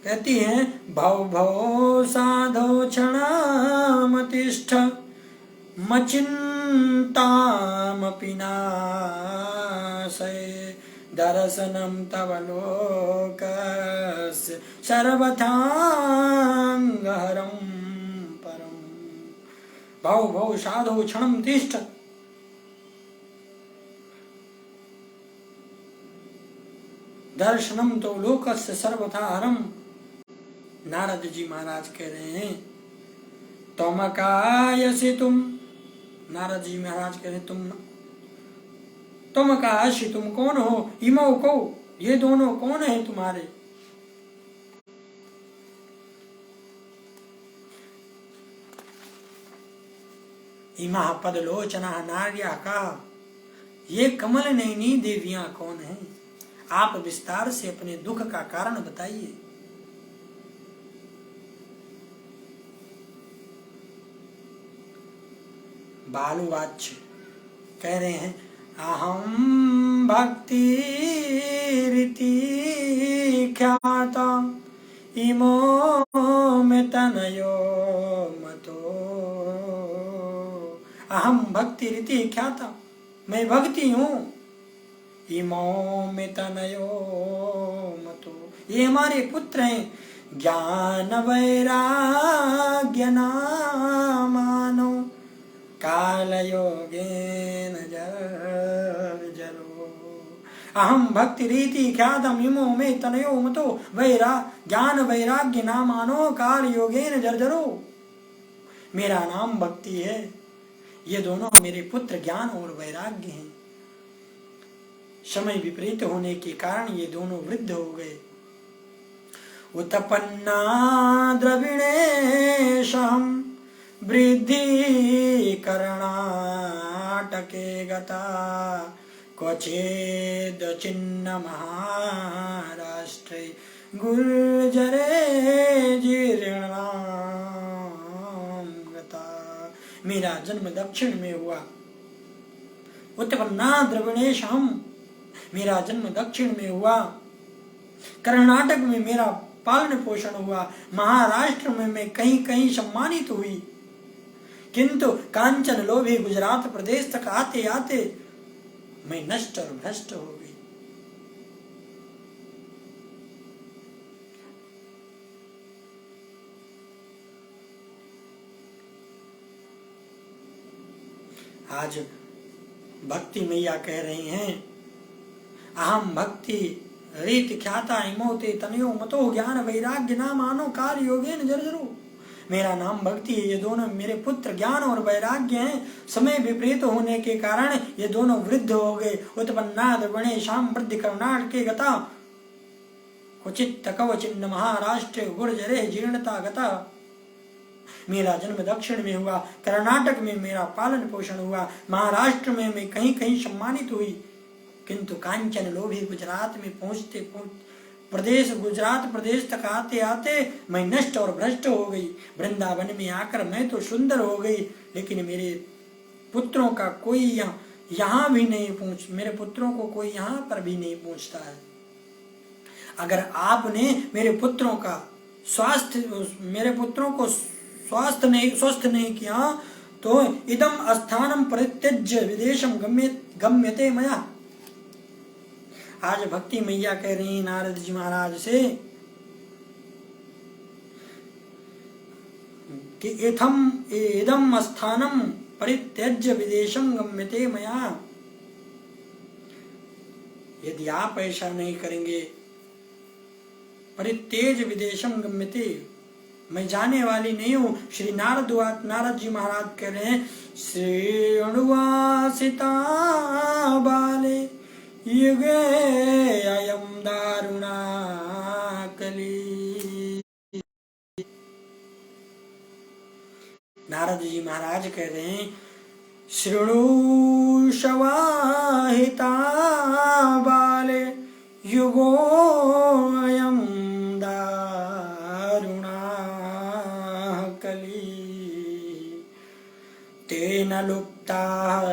[SPEAKER 1] कहती है भव भव साधो क्षणमतिष्ठ मचिन्तामपि नाशय दर्शनं तव लोकस्य सर्वथांगहरं परम। भव भव साधो क्षणं तिष्ठ, दर्शनम तो लोकस्य सर्वथा हरम। नारद जी महाराज कह रहे हैं तमकायसि तुम, नारद जी महाराज कह रहे तुम काशी, तुम कौन हो? इमौ को, ये दोनों कौन है तुम्हारे? इमा पदलोचना नार्या का, ये कमल नयनी देवियां कौन है? आप विस्तार से अपने दुख का कारण बताइए। बालुवाच्य कह रहे हैं अहम भक्ति रीति ख्याता इमो में तनयो मतो। अहम भक्ति रीति ख्याता, मैं भक्ति हूँ। इमो में तनयो मतो, ये हमारे पुत्र हैं। ज्ञान वैराग्य नामानो काल योगेन जरो। अहम भक्ति रीति ख्यातम इमो में तनयो मतो ज्ञान वैराग्य नामानो काल योगेन जर्जरो। मेरा नाम भक्ति है, ये दोनों मेरे पुत्र ज्ञान और वैराग्य हैं। समय विपरीत होने के कारण ये दोनों वृद्ध हो गए। उत्पन्ना द्रविणेशहं वृद्धि कर्णाटके गता क्वचेद चिन्ह महाराष्ट्रे गुर्जरे जीर्णाम गता। मेरा जन्म दक्षिण में हुआ। उत्पन्ना द्रविणेशहं, मेरा जन्म दक्षिण में हुआ। कर्नाटक में मेरा पालन पोषण हुआ। महाराष्ट्र में मैं कहीं कहीं सम्मानित हुई, किंतु कांचन लोभी गुजरात प्रदेश तक आते आते मैं नष्ट और भ्रष्ट हो गई। आज भक्ति मैया कह रही हैं अहम भक्ति रीति ख्याता इमोते तनयो मतो ज्ञान वैराग्य नाम आनो कार्य योगेन जर्जरो। मेरा नाम भक्ति है, ये दोनों मेरे पुत्र ज्ञान और वैराग्य हैं। समय विपरीत होने के कारण ये दोनों वृद्ध हो गए। उत्पन्ना द्रविणेशहं वृद्धि कर्णाटके गता क्वचित् कवचिन्न महाराष्ट्र गुर्जरे जीर्णता गता। मेरा जन्म दक्षिण में हुआ, कर्नाटक में मेरा पालन पोषण हुआ, महाराष्ट्र में मैं कहीं कहीं सम्मानित हुई, किंतु कांचन लोभी गुजरात में प्रदेश गुजरात प्रदेश तक आते आते मैं नष्ट और भ्रष्ट हो गई। वृंदावन में आकर मैं तो सुंदर हो गई, लेकिन मेरे पुत्रों का कोई यहाँ भी नहीं पूछ, मेरे पुत्रों को कोई यहाँ पर भी नहीं पूछता है। अगर आपने मेरे पुत्रों का मेरे पुत्रों को स्वस्थ नहीं किया तो इदम स्थानम परित्यज्य विदेशम गम्यते मया। आज भक्ति मैया कह रही हैं नारद जी महाराज से कि इदम स्थानम परित्यज्य विदेशम गम्यते मया। यदि आप ऐसा नहीं करेंगे, परित्यज विदेशम गम्यते, मैं जाने वाली नहीं हूँ। श्री नारद जी महाराज कह रहे हैं श्रेणुवासिता बाले युगे अयम दारुणा कली। नारद जी महाराज कह रहे हैं शृणु शवाहिता बाले युगो अयम दारुणा कली। तेन लुप्ता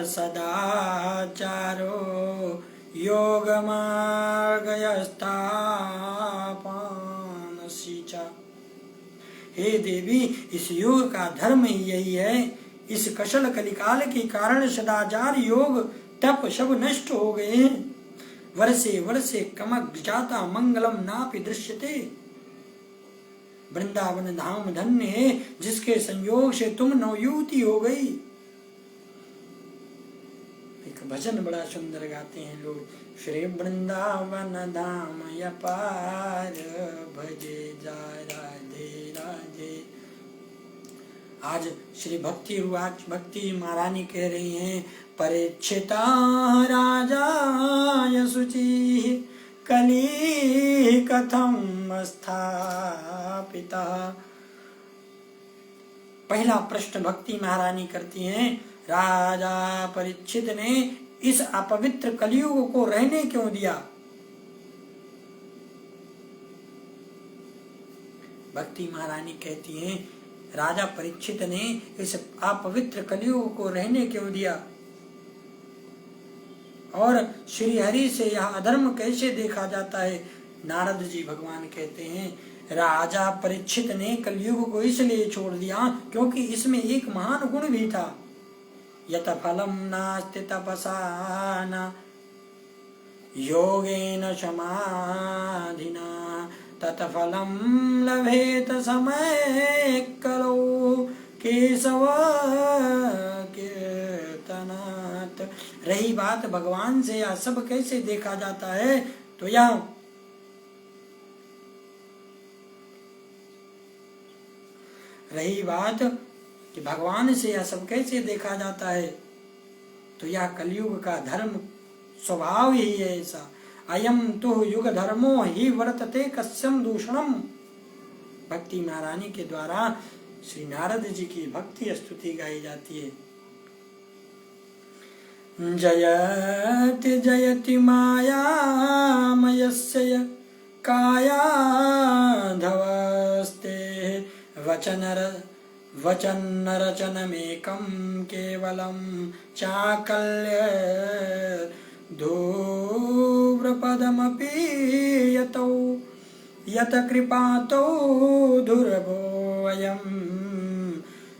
[SPEAKER 1] सदाचारो योगमार्गयस्तापानसी च। हे देवी, इस युग का धर्म ही यही है। इस कशल कलिकाल के कारण सदाचार योग तप सब नष्ट हो गए हैं। वर्षे वर्षे कमक जाता मंगलम नापि दृश्यते। वृंदावन धाम धन्य है जिसके संयोग से तुम नवयुवती हो गई। एक भजन बड़ा सुंदर गाते हैं लोग, श्री वृंदावन धाम अपार भजे जा राधे राधे। आज श्री भक्ति महारानी कह रही हैं परीक्षिता राजा शुचि कली कथम स्थापिता। पहला प्रश्न भक्ति महारानी करती हैं, राजा परीक्षित ने इस अपवित्र कलियुग को रहने क्यों दिया। भक्ति महारानी कहती हैं राजा परीक्षित ने इस अपवित्र कलियुग को रहने क्यों दिया, और श्री हरि से यह अधर्म कैसे देखा जाता है। नारद जी भगवान कहते हैं राजा परीक्षित ने कलयुग को इसलिए छोड़ दिया क्योंकि इसमें एक महान गुण भी था। यत फलम नास्ति तपसा न योगेन समाधिना तत्फलम लभेत समय कलो केशव कीर्तनात्। रही बात भगवान से यह सब कैसे देखा जाता है, तो यह रही बात कि भगवान से यह सब कैसे देखा जाता है, तो यह कलयुग का धर्म स्वभाव ही है ऐसा। अयम तो युग धर्मो ही वर्तते कस्यम दूषणम। भक्ति महारानी के द्वारा श्री नारद जी की भक्ति स्तुति गाई जाती है। जयति जयति मायामयस्य कायाधवस्ते वचनरचनमेकं केवलं चाकल्य धूव्रपदमपि यतौ यत कृपातो दुर्भोऽयं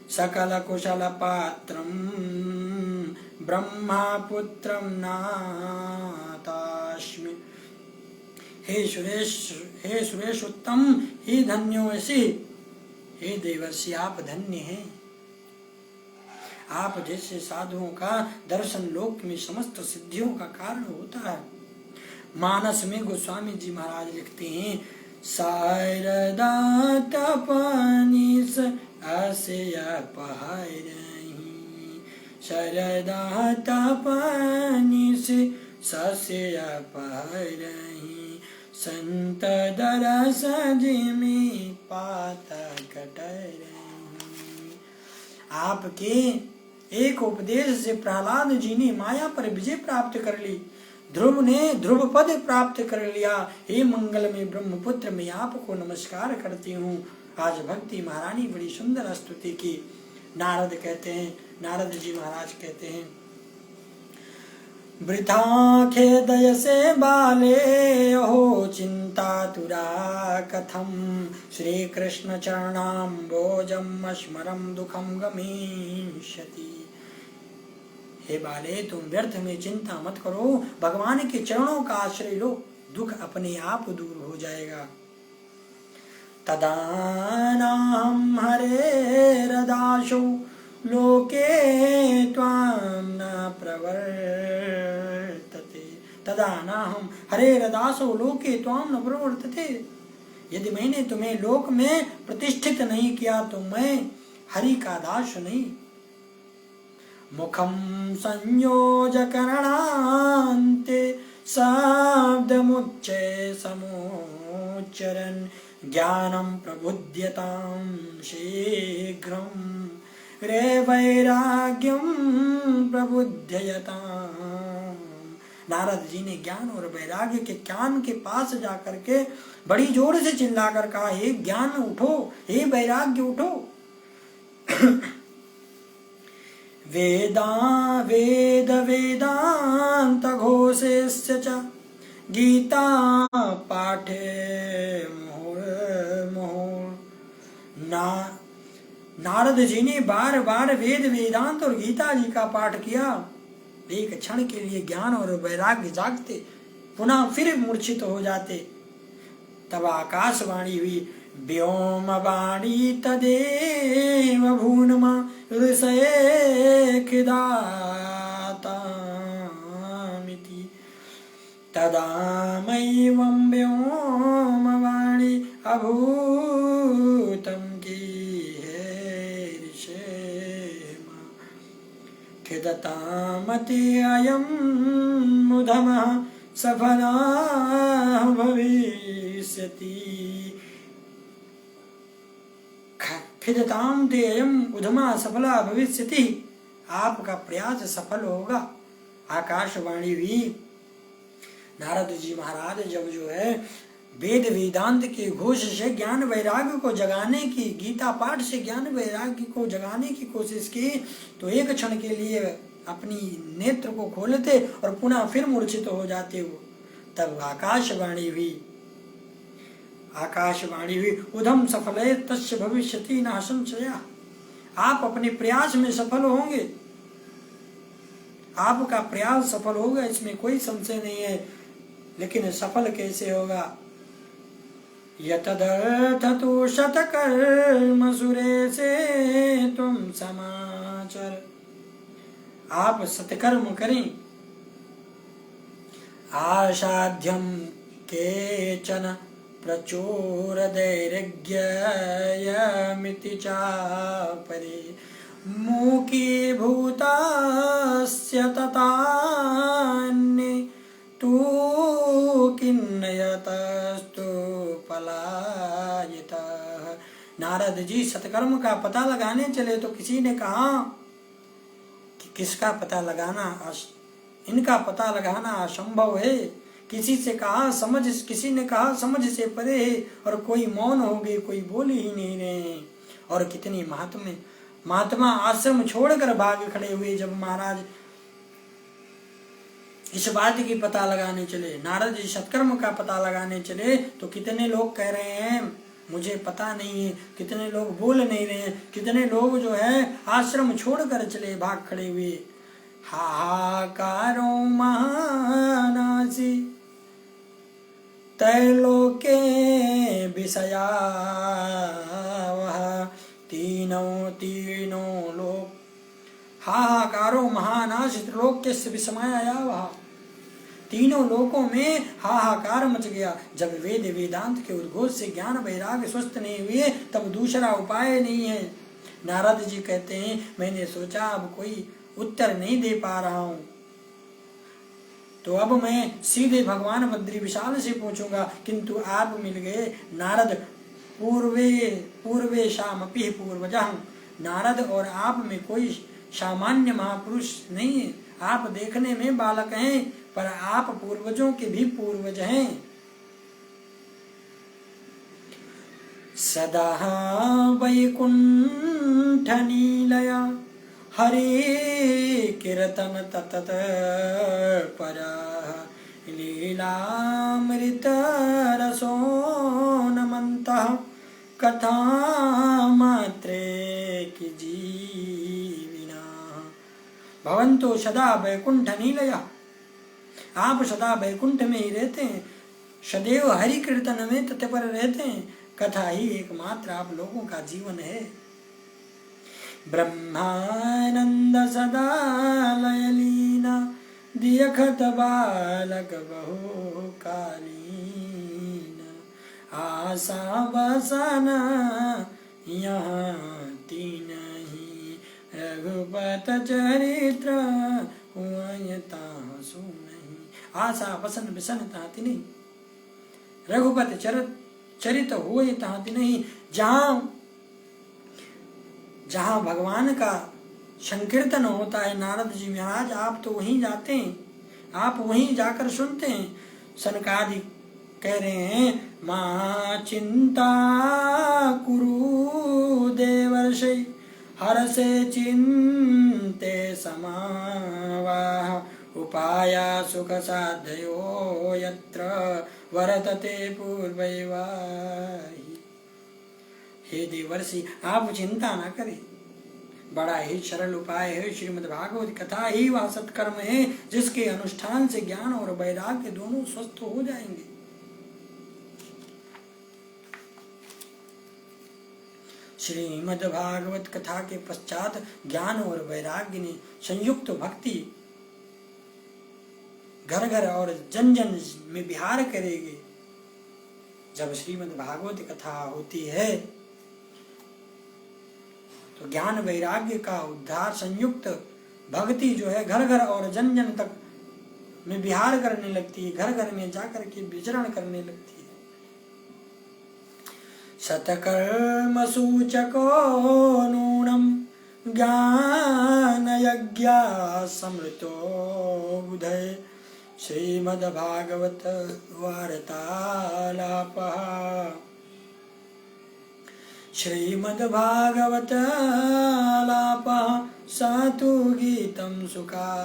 [SPEAKER 1] सकलकुशलपात्रं ब्रह्मापुत्रं नातास्मि। हे सुरेश उत्तम, हे धन्योऽसि, हे देवर्षि आप धन्य हैं। आप जैसे साधुओं का दर्शन लोक में समस्त सिद्धियों का कारण होता है। मानस में गोस्वामी जी महाराज लिखते हैं शारदा तपनीस असेय पहारही शारदा तपनीस ससेय पहारही संत दरस जिमी पाता कटरही। आपके एक उपदेश से प्रहलाद जी ने माया पर विजय प्राप्त कर ली। ध्रुव ने ध्रुव पद प्राप्त कर लिया। हे मंगल में ब्रह्मपुत्र, मैं आपको नमस्कार करती हूँ। आज भक्ति महारानी बड़ी सुंदर स्तुति की। नारद कहते हैं, नारद जी महाराज कहते हैं, वृथा खेदय से बाले हो चिंता तुरा कथम, श्री कृष्ण चरणाम्बोजम स्मरम दुखम गमिष्यति। हे बाले, तुम व्यर्थ में चिंता मत करो, भगवान के चरणों का आश्रय लो, दुख अपने आप दूर हो जाएगा। तदानाहं हरेरदाशो लोके त्वां न प्रवर्तते। तदानाहं हरेरदासो लोके त्वां न प्रवर्तते। यदि मैंने तुम्हें लोक में प्रतिष्ठित नहीं किया तो मैं हरि का दास नहीं। मुखम संयोजकरणान्ते शब्दमुच्चै समुच्चरन्, ज्ञानं प्रबुध्यतां शीघ्रं, रे वैराग्यं प्रबुध्ययताम्। नारद जी ने ज्ञान और वैराग्य के कान के पास जाकर के बड़ी जोर से चिल्लाकर कहा, हे ज्ञान उठो, हे वैराग्य उठो। वेद वेदांत घोषेस्य च गीता पाठे नारद जी ने बार बार वेद वेदांत और गीता जी का पाठ किया। एक क्षण के लिए ज्ञान और वैराग्य जागते, पुनः फिर मूर्छित हो जाते। तब आकाशवाणी हुई, व्योम वाणी तदेव भूनमा ऋषये खिदातामिति, तदामैवं व्योम वाणी अभूतं खिदतामति अयं मुधमः सफला भविष्यति। खिदताम ते अयं उधमा सफला भविष्यति। आपका प्रयास सफल होगा। आकाशवाणी हुई। नारद जी महाराज जब जो है वेद वेदांत के घोष से ज्ञान वैराग्य को जगाने की, गीता पाठ से ज्ञान वैराग्य को जगाने की कोशिश की, तो एक क्षण के लिए अपनी नेत्र को खोलते और पुनः फिर मूर्छित हो जाते हो। तब आकाशवाणी हुई। आकाशवाणी हुई, उधम सफले तस्य भविष्यति न संशया। आप अपने प्रयास में सफल होंगे, आपका प्रयास सफल होगा, इसमें कोई संशय नहीं है। लेकिन सफल कैसे होगा? यतदर्थ तो शतकर्म सुरे से तुम समाचर। आप सत्कर्म करें। आसाध्यम केचन प्रचुर दैर्घ्यमिति चापरे, मूकी भूतास्य ततान्ये तू किन्नयतस्तु पलायितः। नारद जी सत्कर्म का पता लगाने चले तो किसी ने कहा कि किसका पता लगाना, इनका पता लगाना असंभव है। किसी से कहा समझ, किसी ने कहा समझ से परे है, और कोई मौन हो गए, कोई बोल ही नहीं रहे। और कितनी महात्मा आश्रम छोड़कर भाग खड़े हुए। जब महाराज इस बात की पता लगाने चले, नारद जी सत्कर्म का पता लगाने चले, तो कितने लोग कह रहे हैं मुझे पता नहीं है, कितने लोग बोल नहीं रहे हैं, कितने लोग जो है आश्रम छोड़कर चले, भाग खड़े हुए। हाहाकारो महानासी त्रैलोके विषया तीनों लोक। हाहाकारो महानाश त्रिलोक के विस्मया वह। तीनों लोकों में हाहाकार मच गया। जब वेद वेदांत के उद्घोष से ज्ञान वैराग्य स्वस्थ नहीं हुए, तब दूसरा उपाय नहीं है। नारद जी कहते हैं, मैंने सोचा अब कोई उत्तर नहीं दे पा रहा हूं, तो अब मैं सीधे भगवान बद्री विशाल से पूछूंगा, किंतु आप मिल गए। नारद पूर्वे शामपि पूर्वजः। नारद और आप में कोई सामान्य महापुरुष नहीं है, आप देखने में बालक हैं, पर आप पूर्वजों के भी पूर्वज हैं। सदा वैकुंठ नीलया हरे कीर्तन ततत परा लीलामृत रसो नमन्तः कथा मात्रे की जीविना। भवन्तो सदा वैकुंठ नीलया, आप सदा वैकुंठ में ही रहते हैं, सदैव हरि कीर्तन में तत्पर रहते हैं। कथा ही एकमात्र आप लोगों का जीवन है। ब्रह्मानंद सदा लयलीना दियखत बालक बहु कालीन। आशा बसना यहाँ तीन ही रघुपत चरित्र हुआ सु नहीं। आशा बसन बिसन ताती नहीं, रघुपत चरित हुए ताती नहीं। जहाँ भगवान का संकीर्तन होता है, नारद जी महाराज आप तो वहीं जाते हैं, आप वहीं जाकर सुनते हैं। सनकादि कह रहे हैं, मां चिंता कुरु देवर्षि हरसे चिंते समावाह उपाया सुख साधयो यत्र वर्तते पूर्वैवाहि। हे देवर्षि आप चिंता न करें, बड़ा ही सरल उपाय है। श्रीमद् भागवत कथा ही वह सत्कर्म है जिसके अनुष्ठान से ज्ञान और वैराग्य दोनों स्वस्थ हो जाएंगे। श्रीमद् भागवत कथा के पश्चात ज्ञान और वैराग्य ने संयुक्त भक्ति घर घर और जन जन में विहार करेगी। जब श्रीमद् भागवत कथा होती है तो ज्ञान वैराग्य का उद्धार, संयुक्त भक्ति जो है घर घर और जन जन तक में विहार करने लगती है, घर घर में जाकर के विचरण करने लगती है। शतकर्म सूचको नूनम ज्ञान यज्ञा समृतो बुधय श्रीमद् भागवत वार्तालापः। श्रीमद् भागवत आलापः सातु गीतम सुखादिभो।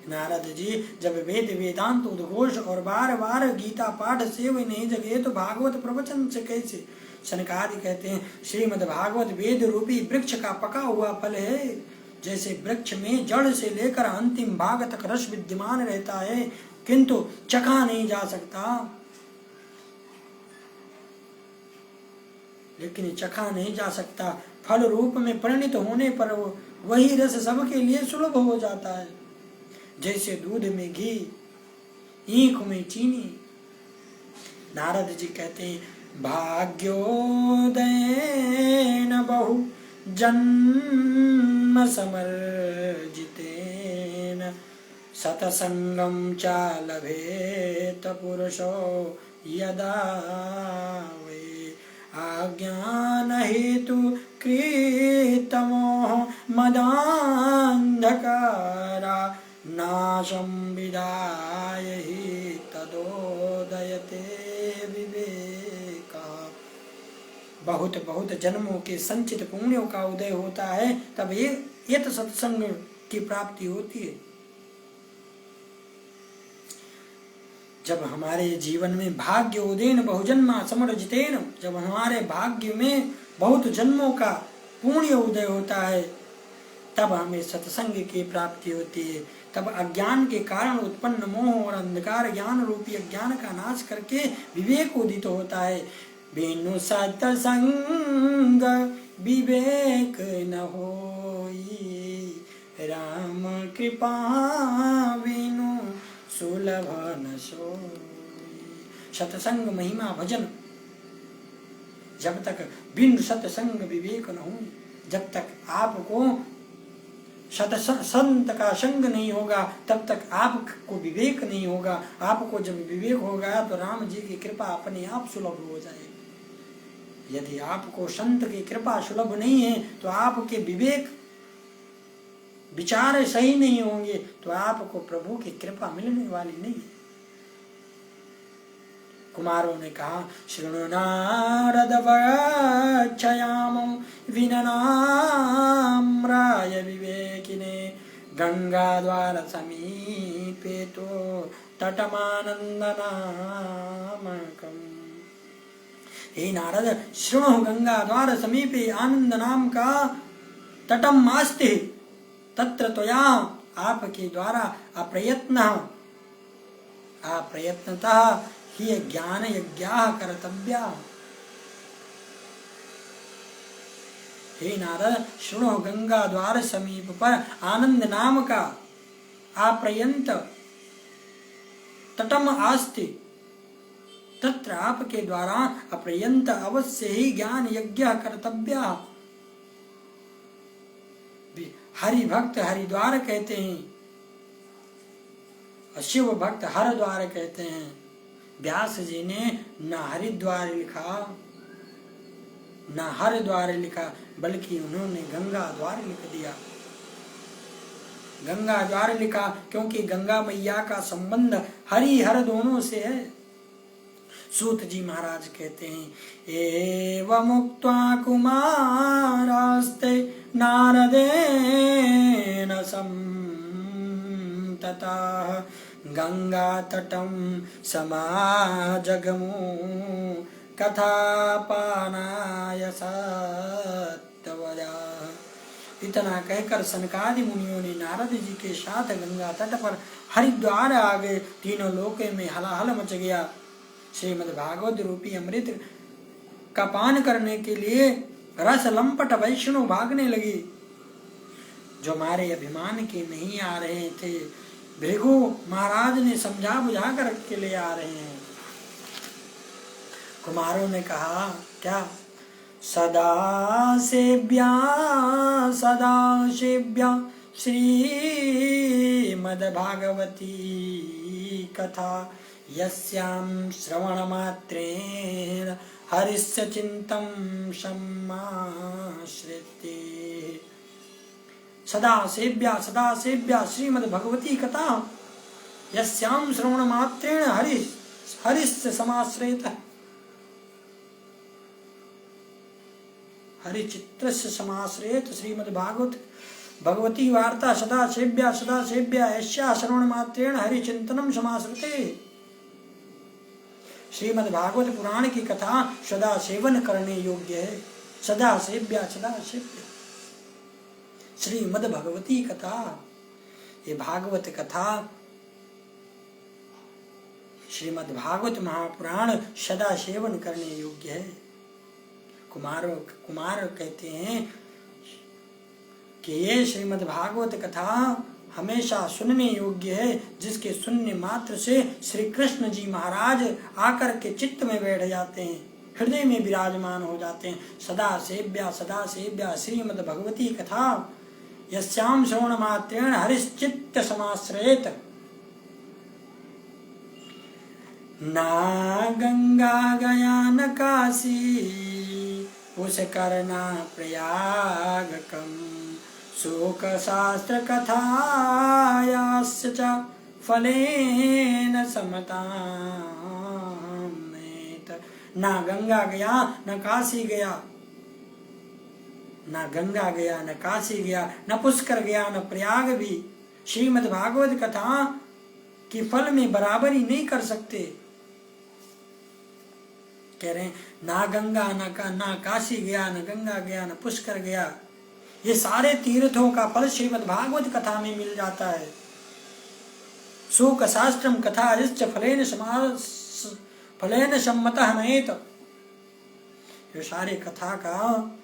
[SPEAKER 1] नारद जी जब वेद वेदांत उद्घोष और बार बार गीता पाठ से वे नहीं जगे तो भागवत प्रवचन से कैसे। सनकादि कहते हैं, श्रीमद् भागवत वेद रूपी वृक्ष का पका हुआ फल है। जैसे वृक्ष में जड़ से लेकर अंतिम भाग तक रस विद्यमान रहता है किंतु चखा नहीं जा सकता, लेकिन चखा नहीं जा सकता, फल रूप में परिणित होने पर वही रस सबके लिए सुलभ हो जाता है। जैसे दूध में घी, ईख में चीनी। नारद जी कहते हैं, भाग्योदयेन बहु जन्म समर्जितेन सतसंगम च लभेत पुरुषो यदा वे अज्ञान हेतु कृतमोह मदान्धकारा नाशं विदाय हि तदोदयते विवेका। बहुत बहुत जन्मों के संचित पुण्यों का उदय होता है, तब ये तो सत्संग की प्राप्ति होती है। जब हमारे जीवन में भाग्य उदयन बहुजन्मा समर्जितेन, जब हमारे भाग्य में बहुत जन्मों का पुण्य उदय होता है, तब हमें सत्संग की प्राप्ति होती है। तब अज्ञान के कारण उत्पन्न मोह और अंधकार ज्ञान रूपी अज्ञान का नाश करके विवेक उदित होता है। बिनु सत्संग विवेक न होई, राम कृपा बिनु सुलभ न सोई। सत्संग महिमा भजन, जब तक बिनु सत्संग विवेक न हो, जब तक आपको संत का संग नहीं होगा तब तक आपको विवेक नहीं होगा। आपको जब विवेक होगा तो राम जी की कृपा अपने आप सुलभ हो जाएगी। यदि आपको संत की कृपा सुलभ नहीं है तो आपके विवेक विचार सही नहीं होंगे तो आपको प्रभु की कृपा मिलने वाली नहीं। कुमारों ने कहा शृणु नारद वक्षयामं विननाम्राय विवेकिने गंगा द्वार समीपे तो तटमानंदनामकम्। हे नारद, शृणु गंगा द्वार समीपे आनंद नाम का तटम आस्ते तत्र त्वया आपके द्वारा अप्रयत्नतः ही ज्ञान यज्ञाः कर्तव्या। हे नारद, शृणु गंगा द्वार समीप पर आनंद नाम का अप्रयंत तटम आस्ते तत्र आपके द्वारा अप्रयंत अवश्य ही ज्ञान यज्ञ कर्तव्य। हरि भक्त हरिद्वार कहते हैं और शिव भक्त हरद्वार कहते हैं। व्यास जी ने न हरिद्वार लिखा न हरद्वार लिखा, बल्कि उन्होंने गंगा द्वार लिख दिया। गंगा द्वार लिखा क्योंकि गंगा मैया का संबंध हरि हर दोनों से है। सूत जी महाराज कहते हैं एवं मुक्त्वा कुमारास्ते नारदेन संतताः गंगा तटं समाजगमु कथापानाय सत्तवया। इतना कहकर सनकादि मुनियों ने नारद जी के साथ गंगा तट पर हरिद्वार आ गए। तीनों लोकों में हलाहल मच गया। श्रीमद् भागवत रूपी अमृत का पान करने के लिए रस लंपट वैष्णव भागने लगी। जो हमारे अभिमान के नहीं आ रहे थे, भृगु महाराज ने समझा बुझा कर के ले आ रहे हैं। कुमारों ने कहा क्या? सदा सेव्या श्रीमद्भागवती कथा यस्यां श्रवणमात्रेण हरिस्य चित्तं समाश्रिते। सदा सेव्या श्रीमद्भगवती कथा यस्यां श्रवणमात्रेण हरिस्य समाश्रितः। हरिचित्रस्य समाश्रयेत श्रीमद्भागवत भगवती वार्ता सदा सेव्या यस्या श्रवणमात्रेण हरिचिंतनम समाश्रिते। श्रीमद्भागवत पुराण की कथा सदा सेवन करने योग्य है। सदा सेव्या श्रीमद्भगवती कथा, ये भागवत कथा श्रीमद्भागवत महापुराण सदा सेवन करने योग्य है। कुमार कहते हैं कि ये श्रीमद्भागवत कथा हमेशा सुनने योग्य है, जिसके सुनने मात्र से श्री कृष्ण जी महाराज आकर के चित्त में बैठ जाते हैं, हृदय में विराजमान हो जाते हैं। सदा सेव्या श्रीमद्भगवती कथा यस्यां श्रवण मात्रेण हरिश्चित्त समाश्रयेत। ना गंगा गया न काशी पुष्कर ना प्रयागकम् शोक शास्त्र कथायास्य च फलेन समतामेत। ना गंगा गया न काशी गया, ना गंगा गया न काशी गया, न पुष्कर गया न प्रयाग भी श्रीमद्भागवत कथा के फल में बराबरी नहीं कर सकते। कह रहे हैं ना गंगा ना काशी गया, न गंगा गया न पुष्कर गया, ये सारे तीर्थों का फल श्रीमद्भागवत कथा में मिल जाता है। शोक शास्त्रम कथा इश्च फलेन सम्मतः मयेत। ये सारे कथा का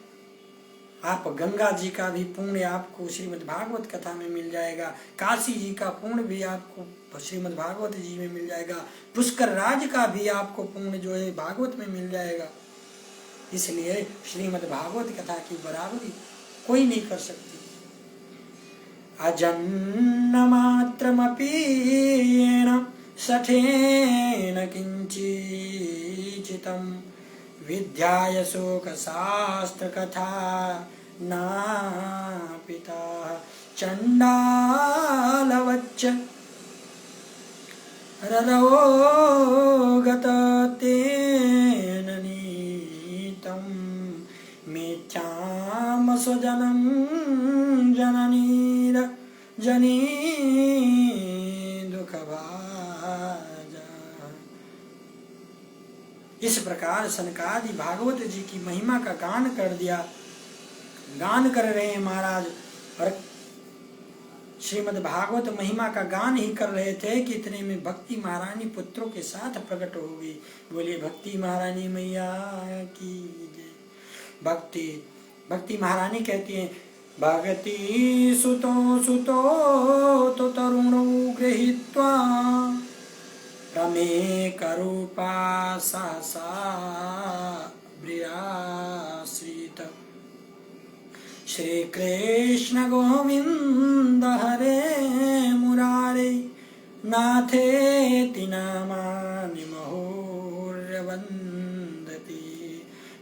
[SPEAKER 1] आप गंगा जी का भी पुण्य आपको श्रीमद्भागवत कथा में मिल जाएगा, काशी जी का पुण्य भी आपको श्रीमद्भागवत जी में मिल जाएगा, पुष्कर राज का भी आपको पुण्य जो है भागवत में मिल जाएगा। इसलिए श्रीमद्भागवत कथा की बराबरी कोई नहीं कर सकती। अजन्नमात्रमपि येन सठेन किंचिचितं विद्याय शोक शास्त्र कथा नापिता चण्डालवच्च ररो गत तेन नीतं मिथ्याम स्वजनं जननीर जनी दुखभाजा। इस प्रकार सनकादि भागवत जी की महिमा का गान कर दिया, गान कर रहे हैं महाराज। और श्रीमद् भागवत महिमा का गान ही कर रहे थे कि इतने में भक्ति महारानी पुत्रों के साथ प्रकट हो गई। बोलिए भक्ति महारानी मैया की जय। भक्ति महारानी कहती हैं, भगति सुतो सुतो तो तरुणो गृहीत्वा रमे करूपा सहसा ब्रियाश्रित। श्री कृष्ण गोविंद हरे मुरारे नाथेति नामानि मुहुर्वन्दति।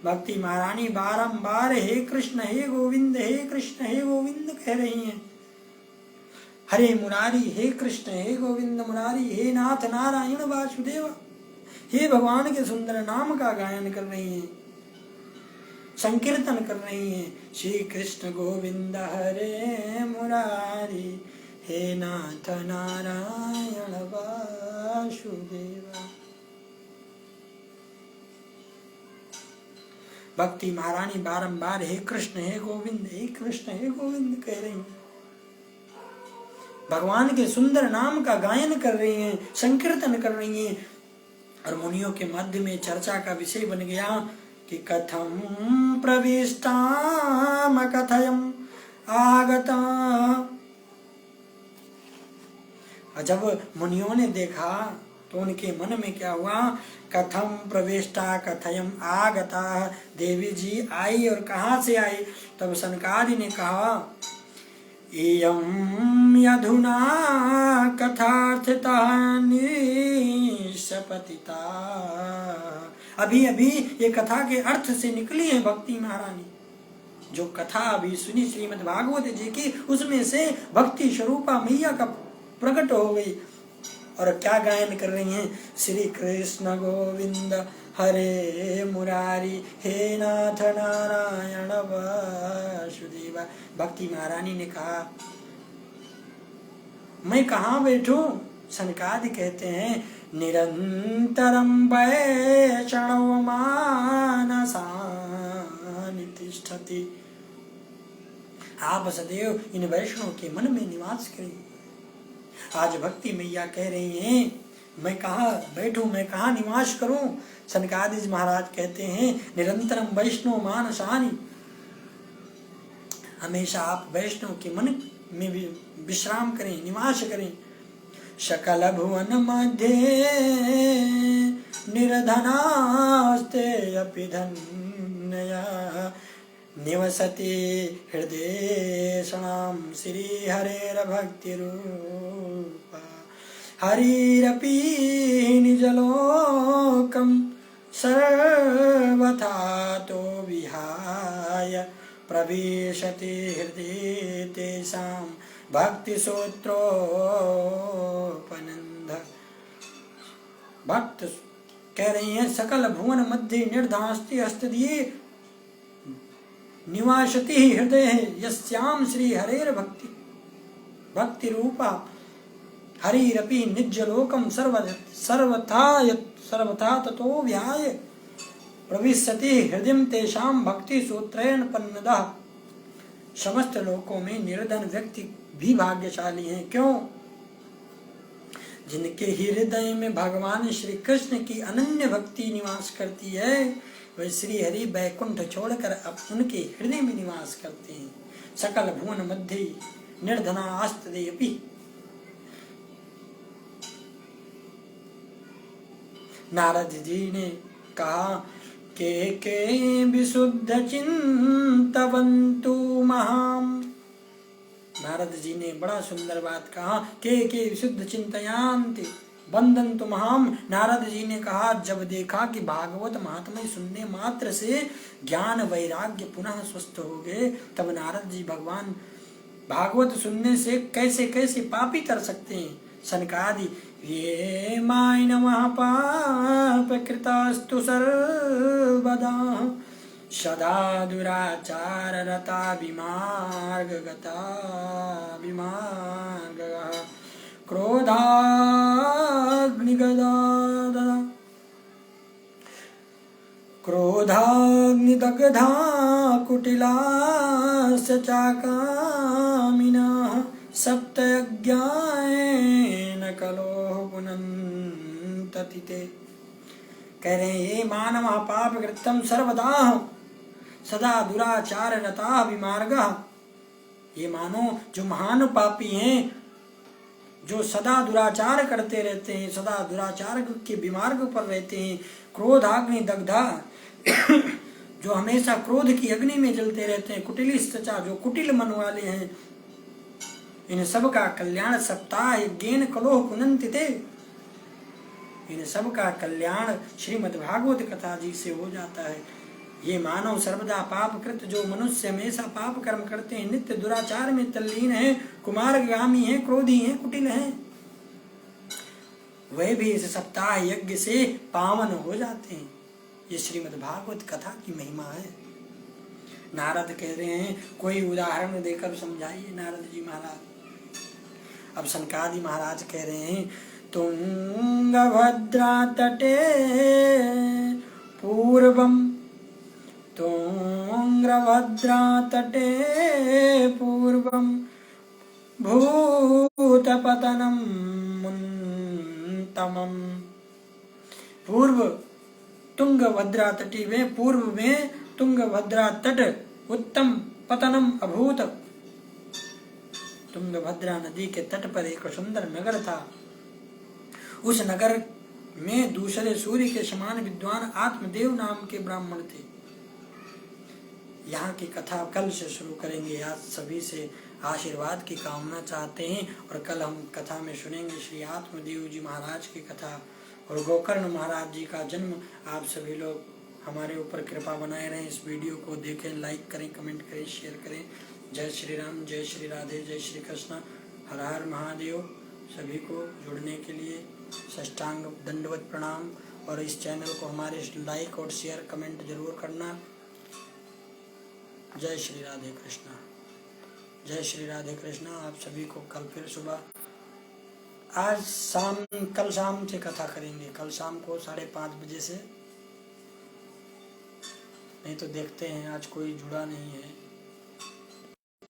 [SPEAKER 1] भक्ति महारानी बारंबार हे कृष्ण हे गोविंद हे कृष्ण हे गोविंद कह रही हैं। हरे मुरारी, हे कृष्ण हे गोविंद मुरारी, हे नाथ नारायण वासुदेव, हे भगवान के सुंदर नाम का गायन कर रही हैं, संकीर्तन कर रही हैं। श्री कृष्ण गोविंद हरे मुरारी, हे नाथ नारायण वासुदेव। भक्ति महारानी बारंबार हे कृष्ण हे गोविंद हे कृष्ण हे गोविंद कह रही हैं, भगवान के सुंदर नाम का गायन कर रही हैं, संकीर्तन कर रही हैं। और मुनियों के मध्य में चर्चा का विषय बन गया कि कथम प्रविष्टाम कथयम आगता। जब मुनियों ने देखा तो उनके मन में क्या हुआ, कथम प्रविष्टा कथयम आगता, देवी जी आई और कहाँ से आई। तब सनकादि ने कहा, इयं यधुना कथार्थिता निशपतिता। अभी अभी ये कथा के अर्थ से निकली है भक्ति महारानी। जो कथा अभी सुनी श्रीमद् भागवत जी की, उसमें से भक्ति स्वरूपा मैया का प्रकट हो गई। और क्या गायन कर रही हैं, श्री कृष्ण गोविंद हरे मुरारी, हे नाथ नारायण वासुदेव। भक्ति महारानी ने कहा, मैं कहाँ बैठूं। सनकादि कहते हैं, निरंतरम वैष्णव मानसानि तिष्ठति। आप सदैव इन वैष्णव के मन में निवास करें। आज भक्ति मैया कह रही हैं, मैं कहाँ बैठूं, मैं कहाँ निवास करूं। सनकादि महाराज कहते हैं, निरंतरम वैष्णव मानसानि, हमेशा आप वैष्णव के मन में भी विश्राम करें, निवास करें। सकल भुवन मध्ये निर्धनास्ते अपि धन्यया निवसति हृदयेषणां श्री हरेर भक्ति रूपा। हरिरपि निजलोकं सर्वथा तो विहाय प्रविशति हृदये तेषां भक्ति सूत्रोपनंद। भक्त कह रही हैं, सकल भुवन मध्य निर्धास्ति हस्तदीये निवासति हृदय यस्याम श्री हरेर भक्ति भक्ति रूपा। हरिरपि निज्जलोकम सर्वथा ततो व्याय प्रविशति हृदय तेषाम भक्ति सूत्रेण पन्नदः। समस्त लोकों में निर्धन व्यक्ति भी भाग्यशाली हैं। क्यों? जिनके हृदय में भगवान श्री कृष्ण की अनन्य भक्ति निवास करती है, वह श्री हरि बैकुंठ छोड़कर अब उनके हृदय में निवास करते हैं। सकल भुवन मध्य निर्धना आस्तदेयपि। नारद जी ने कहा, के विशुद्ध चिंतवन्तु महाम। नारद जी ने बड़ा सुंदर बात कहा, के विशुद्ध चिंतयांति बंदन्तु महाम। नारद जी ने कहा, जब देखा कि भागवत महात्म्य सुनने मात्र से ज्ञान वैराग्य पुनः स्वस्थ हो गए, तब नारद जी भगवान भागवत सुनने से कैसे कैसे पापी तर सकते हैं। सनकादि ये माय नमः पाप कृतास्तु सर्वदा सदा दुराचार रता विमार्गगता विमार्गः क्रोधाग्निदग्धा कुटिलाश्च चाकामिनः सप्तयज्ञायेन कलोः पुनन्तति ते। कह रहे हैं ये मानव पाप कृत्यम सर्वदा सदा दुराचार रता विमार्गः। ये मानो जो महान पापी हैं, जो सदा दुराचार करते रहते हैं, सदा दुराचार के विमार्ग पर रहते हैं, क्रोधाग्नि दग्धा जो हमेशा क्रोध की अग्नि में जलते रहते हैं, कुटिलिश्चा जो कुटिल मन वाले हैं, इन सब का कल्याण सप्ताह यज्ञेन कलोह पुनन्ति ते। इन सब का कल्याण श्रीमद् भागवत कथा जी से हो जाता है। ये मानव सर्वदा पाप कृत जो मनुष्य हमेशा पाप कर्म करते हैं, नित्य दुराचार में तल्लीन है, कुमारगामी है, क्रोधी है, कुटिल है, वे भी इस सप्ताह यज्ञ से पावन हो जाते हैं। ये श्रीमद् भागवत कथा की महिमा है। नारद कह रहे हैं कोई उदाहरण देकर समझाइए नारद जी महाराज। अब सनकादि महाराज कह रहे हैं तुंगभद्रा तटे पूर्वम तुंगभद्रा तटे पूर्वम भूतपतनम मुन्तमम्। पूर्व तुंगभद्रा तटी में, पूर्व में तुंगभद्रा तट उत्तम पतनम अभूत। तुंगभद्रा नदी के तट पर एक सुंदर नगर था। उस नगर में दूसरे सूर्य के समान विद्वान आत्मदेव नाम के ब्राह्मण थे। यहाँ की कथा कल से शुरू करेंगे। आज सभी से आशीर्वाद की कामना चाहते हैं और कल हम कथा में सुनेंगे श्री आत्मदेव जी महाराज की कथा और गोकर्ण महाराज जी का जन्म। आप सभी लोग हमारे ऊपर कृपा बनाए रहें, इस वीडियो को देखें, लाइक करें, कमेंट करें, शेयर करें। जय श्री राम, जय श्री राधे, जय श्री कृष्ण, हर हर महादेव। सभी को जुड़ने के लिए साष्टांग दंडवत प्रणाम और इस चैनल को हमारे लाइक और शेयर कमेंट जरूर करना। जय श्री राधे कृष्ण, जय श्री राधे कृष्ण। आप सभी को कल फिर सुबह आज शाम, कल शाम से कथा करेंगे, कल शाम को 5:30 बजे से। नहीं तो देखते हैं आज कोई जुड़ा नहीं है।